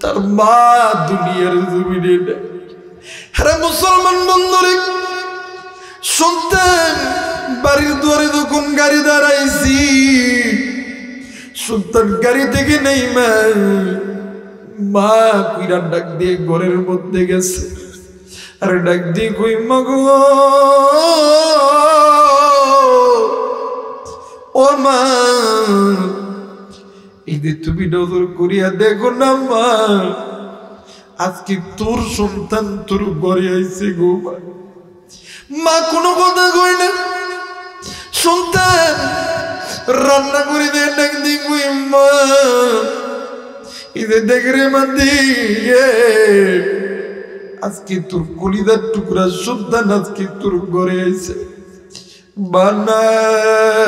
তার মা দুনিয়ার জমিনে নেই। হ্যাঁ মুসলমান বন্ধুরে সন্তান বাড়ির দুয়ারে যখন গাড়ি দাঁড়াইছি সন্তান গাড়ি থেকে নেই মা কুইরা ডাক দিয়ে ঘরের মধ্যে গেছে আর ডাক দিয়ে কই মাগো ও মা এই যে তুমি নজর করিয়া দেখো না মা আজকে তোর সন্তান তোর ঘরে আইছে গো। মা কোনো কথা কই না সন্তান রান্না করে দিয়ে ডাক দিয়ে কই মা এই যে দেখ রে মা দিয়ে আজকে তোর কলিজার টুকরা সন্তান আজকে তোর ঘরে আইছে। বানাই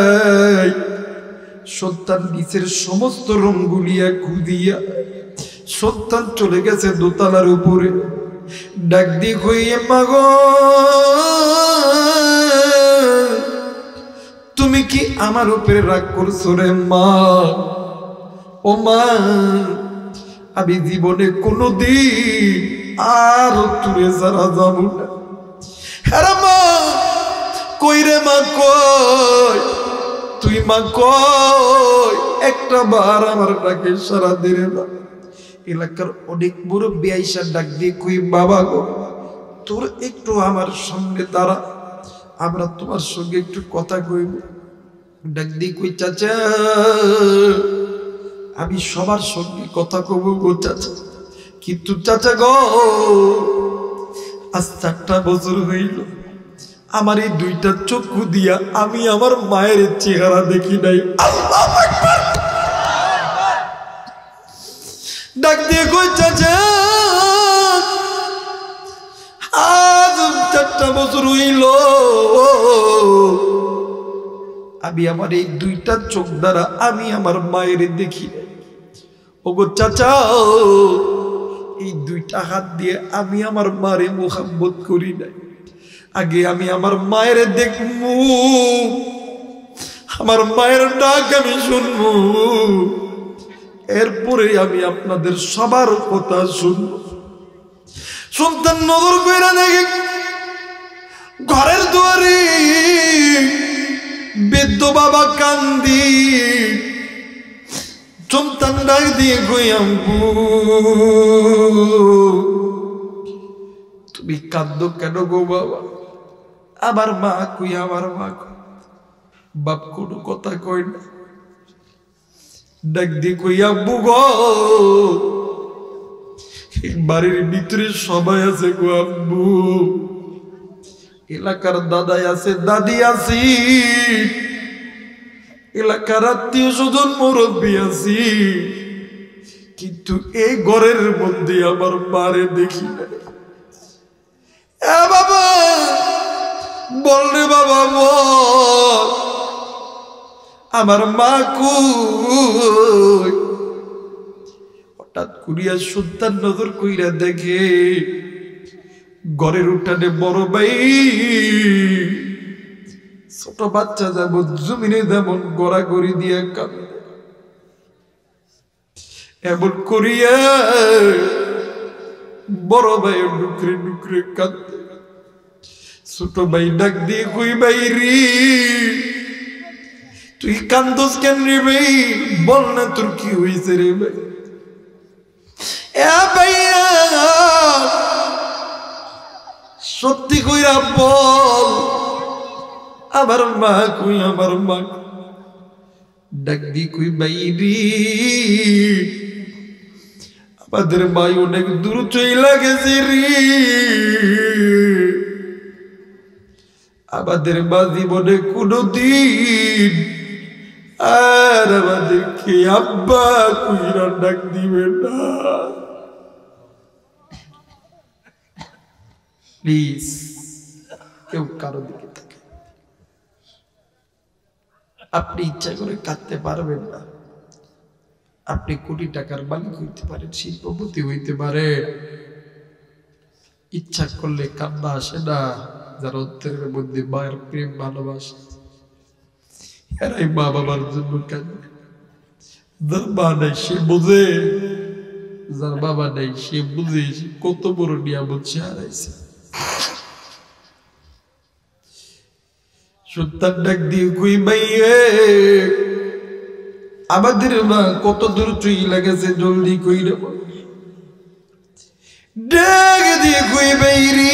সন্তান নিচের সমস্ত রঙগুলিয়া খুদিয়া সন্তান চলে গেছে দোতলার উপরে। ডাক দিয়ে কইয়ে মাগো তুমি কি আমার উপরে রাগ করছো রে মা? ও মা আমি জীবনে কোনোদিন আর তুরে সারা যাব না। হ্যাঁ মা কই রে মা কই তুই মা কই একটা বার আমার ডাকে সারা দিলে না। এলাকার অনেক মুরব্বি আইসা ডাক দিয়ে কই বাবা গো তোর একটু আমার সঙ্গে দাঁড়া আমরা তোমার সঙ্গে একটু কথা কইব। ডাক দিয়ে কই চাচা আমি সবার সঙ্গে কথা কব গো চাচা কিন্তু চাচা গো আজ 4টা বছর হইল আমার এই 2টা চক্ষু দিয়া আমি আমার মায়ের চেহারা দেখি নাই। আল্লাহু আকবার। ডাক দিয়ে কই চাচা আজ 4টা বছর হইল আমি আমার এই 2টা চোখ দ্বারা আমি আমার মায়ের দেখি নাই। ওগো চাচা এই 2টা হাত দিয়ে আমি আমার মারে মোহাব্বত করি নাই। আগে আমি আমার মায়ের দেখবো আমার মায়ের ডাক আমি শুনবো এরপরে আমি আপনাদের সবার কথা শুনবো। সন্তান নজর কইরা দেখে ঘরের দুয়ারে বৃদ্ধ বাবা কান্দি সন্তান ডাক দিয়ে কই আম্মু তুমি কাঁদো কেন গো বাবা? আমার মা কই আমার মা কই? বাপ কোনো কথা কই না। ডাক দিয়ে কই আব্বু গো বাড়ির ভিতরে সবাই আছে গো আব্বু এলাকার দাদাই আছে দাদি আছি এলাকার আত্মীয় স্বজন মুরব্বী আছি কিন্তু এই ঘরের মধ্যে আমার মারে দেখি না। বাবা বল রে বাবা বল আমার মা কই? হঠাৎ করিয়া সন্তান নজর কইরা দেখে ঘরের উঠানে বড় ভাই ছোট বাচ্চা যাব জমিনে যেমন গড়াগড়ি দিয়ে কাঁদে এমন করিয়া বড় ভাই ডুকরে ডুকরে কাঁদে। ছোট ভাই ডাক দিয়ে কই ভাই রে তুই কান্দোস কেন রে ভাই? বল না তোর কি হয়েছে রে ভাই? ভাইয়া সত্যি কইরা বল আমার মা কই আমার মা? ডাক দি কই বাইরি আমাদের ভাই অনেক দূর চইলা গেছে রে, আমাদের মা জীবনে কোনদিন আর আমাদেরকে আব্বা কইরা ডাক দিবে না। প্লিজ কেউ কারো দিকে থাকে, আপনি ইচ্ছা করে কাঁদতে পারবেন না। আপনি কোটি টাকার মালিক হইতে পারেন, শিল্পপতি হইতে পারে, ইচ্ছা করলে কান্না আসে না। যারা অন্তরের মধ্যে মায়ের প্রেম ভালোবাসে এরাই মা বাবার জন্য কাঁদে। যার মা নাই সে বোঝে, যার বাবা নাই সে বুঝে কত বড় নিয়ামত সে হারাইছে। সন্তান ডাক দিয়ে কই মাইয়ে আমাদের মা কত দূর চইলা গেছে, জলদি কইরা ডাক দিয়ে কই বাইরি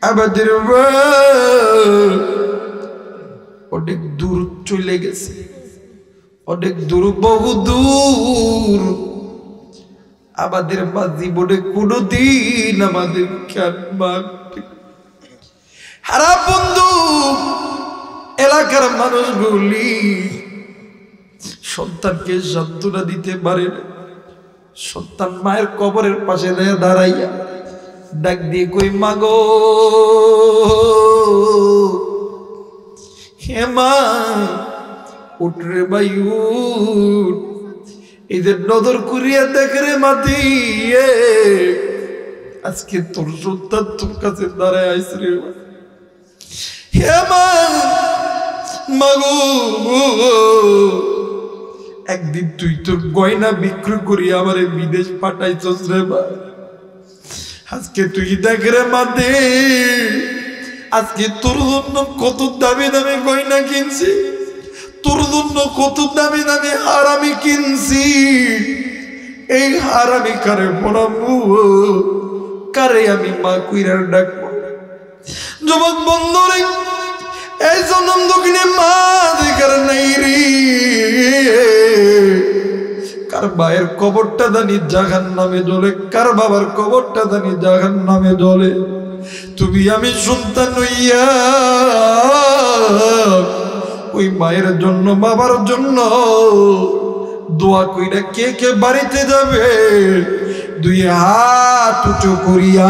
আমাদের মা অনেক দূর চলে গেছে, অনেক দূর, বহু দূর। আমাদের মা জীবনে কোনদিন আমাদের হারা বন্ধু এলাকার মানুষগুলি সন্তানকে সান্ত্বনা দিতে পারে না। সন্তান মায়ের কবরের পাশে দাঁড়াইয়া ডাক দিয়ে কই মাগো হে মা উঠরে ভাই উঠ, এদের নজর করিয়া দেখরে মাতি আজকে তোর সন্তান তোর কাছে দাঁড়ায় আইস রে। হে মা মাগো একদিন তুই তোর গয়না বিক্রি করি আমারে বিদেশ পাঠাইছস রে মা, আজকে তুই দেখ রে মাতে আজকে তোর জন্য কত দামি দামি গয়না কিনছি, তোর জন্য কত দামি দামি হার আমি কিনছি। এই হার আমি কারে পড়াবো, কারে আমি মা কইরার ডাকবো? যুবক বন্ধুরে এই জন্ম দক্ষিণে মা দেখার নাই রে, কার মায়ের কবরটা জানি জাহান্নামে জ্বলে, কার বাবার কবরটা জানি জাহান্নামে জ্বলে। তুমি আমি সন্তান হইয়া ওই মায়ের জন্য বাবার জন্য দোয়া কইরা কে কে বাড়িতে যাবে? দুই হাত উঁচু করিয়া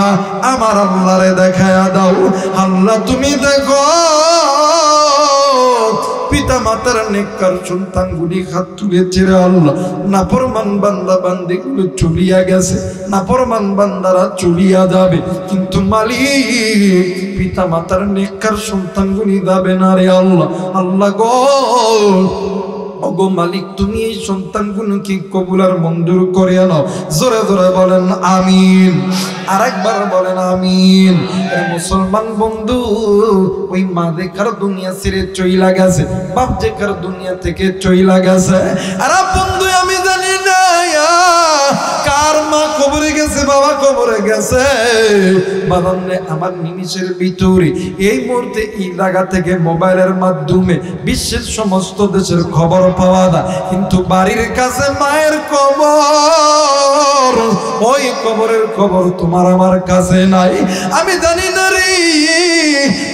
আমার আল্লাহরে দেখায়া দাও। আল্লাহ তুমি দেখো পিতা মাতার নেককার সন্তানগুলি হাত তুলেছে রে আল্লাহ, নাফরমান বান্দা বান্দিগুলো চলিয়া গেছে, নাফরমান বান্দারা চলিয়া যাবে, কিন্তু মালিক পিতা মাতার নেককার সন্তানগুলি যাবে না রে আল্লাহ। আল্লাহ গো ওগো মালিক তুমি এই সন্তানগুলোকে কবুল আর মঞ্জুর করে নাও। জোরে জোরে বলেন আমিন, আরেকবার বলেন আমিন। মুসলমান বন্ধু ওই মা দেখার দুনিয়া ছেড়ে চইলা গেছে, বাপ দেখার দুনিয়া থেকে চইলা গেছে। আরে বন্ধু আমি জানি না কার মা কবরে গেছে, বাবা কবরে গেছে। বাবানে আমার নিমিষের ভিতরে এই মুহূর্তে এই জায়গা থেকে মোবাইলের মাধ্যমে বিশ্বের সমস্ত দেশের খবর পাওয়া যায়, কিন্তু বাড়ির কাছে মায়ের কবর, ওই কবরের খবর তোমার আমার কাছে নাই। আমি জানি না রে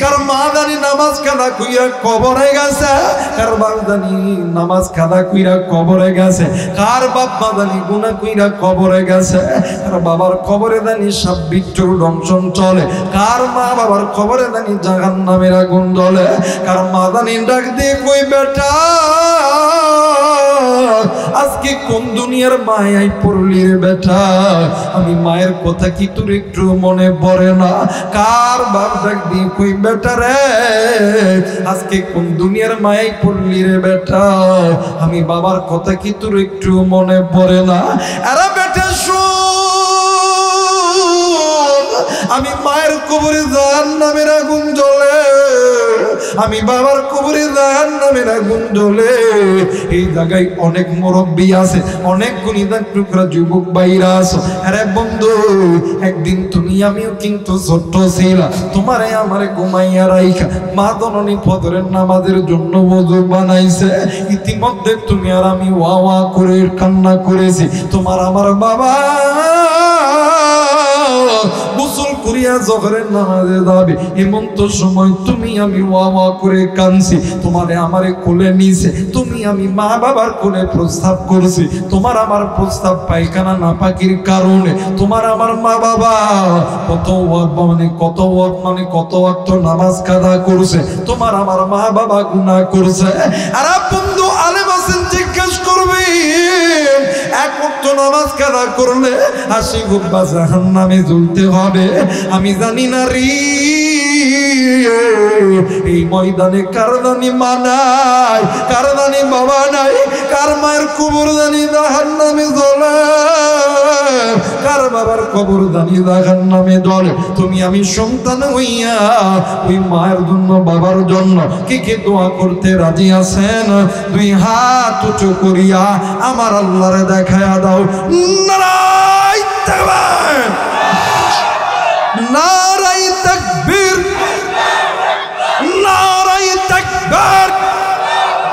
কার মা জানি নামাজ কাদা কইরা কবরে গেছে, কার বাপ জানি নামাজ কাদা কইরা কবরে গেছে, কার বাপ মা জানি গুনাহ কইরা কবরে গেছে, কার বাবার কবরে জানি সাপ বিচ্ছুর দংশন চলে, কার মা বাবার কবরে জানি জাহান্নামের আগুন জ্বলে, কার মা জানি ডাক দিয়ে কই বেটা আজকে কোন দুনিয়ার মায়াই পড়লি রে বেটা? আমি মায়ের কথা কি তোর একটু মনে পড়ে না? কার বাপ ডাক দিয়ে কই বেটা রে আজকে কোন দুনিয়ার মায়াই পড়লি রে বেটা? আমি বাবার কথা কি তোর একটু মনে পড়ে না? আরে বেটা শোন, আমি মায়ের কবরে জাহান্নামের আগুন জ্বলে, আমি বাবার কবরে জাহান্নামের আগুন জ্বলে। এই জায়গায় অনেক মুরব্বী আছে, অনেক গুণীদার টুকরা যুবক ভাইরা আছে। আরে বন্ধু, একদিন তুমি আমিও কিন্তু ছোট্ট ছিলাম, তোমারে আমারে ঘুমাইয়া রাইখা মা জননী ফজরের নামাজের জন্য ওযু বানাইছে। ইতিমধ্যে তুমি আর আমি ওয়া ওয়া করে কান্না করেছি। তোমার আমার বাবা গোসল করিয়া জোহরের নামাজে যাবে, এমন তো সময় তুমি আমি ওয়া ওয়া করে কাঁদছি। তোমারে আমারে কোলে নিছে, তুমি আমি মা বাবার কোলে প্রস্তাব করছি। তোমার আমার প্রস্তাব পায়খানা নাপাকির কারণে তোমার আমার মা বাবা কত ওয়াক্ত নামাজ কাদা করছে, তোমার আমার মা বাবা গুনাহ করছে। আর বন্ধু আলেম আছেন, জিজ্ঞেস করবে এক ওয়াক্ত নামাজ কাদা করলে ৮০ গুব্বা জাহান্নামে ঝুলতে হবে। আমি জানি না রে এই ময়দানে কার জানি মা নাই, কার জানি বাবা নাই, কার মায়ের কবর জানি জাহান্নামে জ্বলে, কার বাবার কবর জানি জাহান্নামে জ্বলে। তুমি আমি সন্তান হইয়া ওই মায়ের জন্য বাবার জন্য কে কে দোয়া করতে রাজি আছেন? দুই হাত উঁচু করিয়া আমার আল্লাহরে দেখায়া দাও। নারায়ে তাকবীর, নারায়ে তাকবীর, নারায়ে তাকবীর।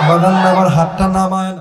বাদান আমার হাতটা নামায়।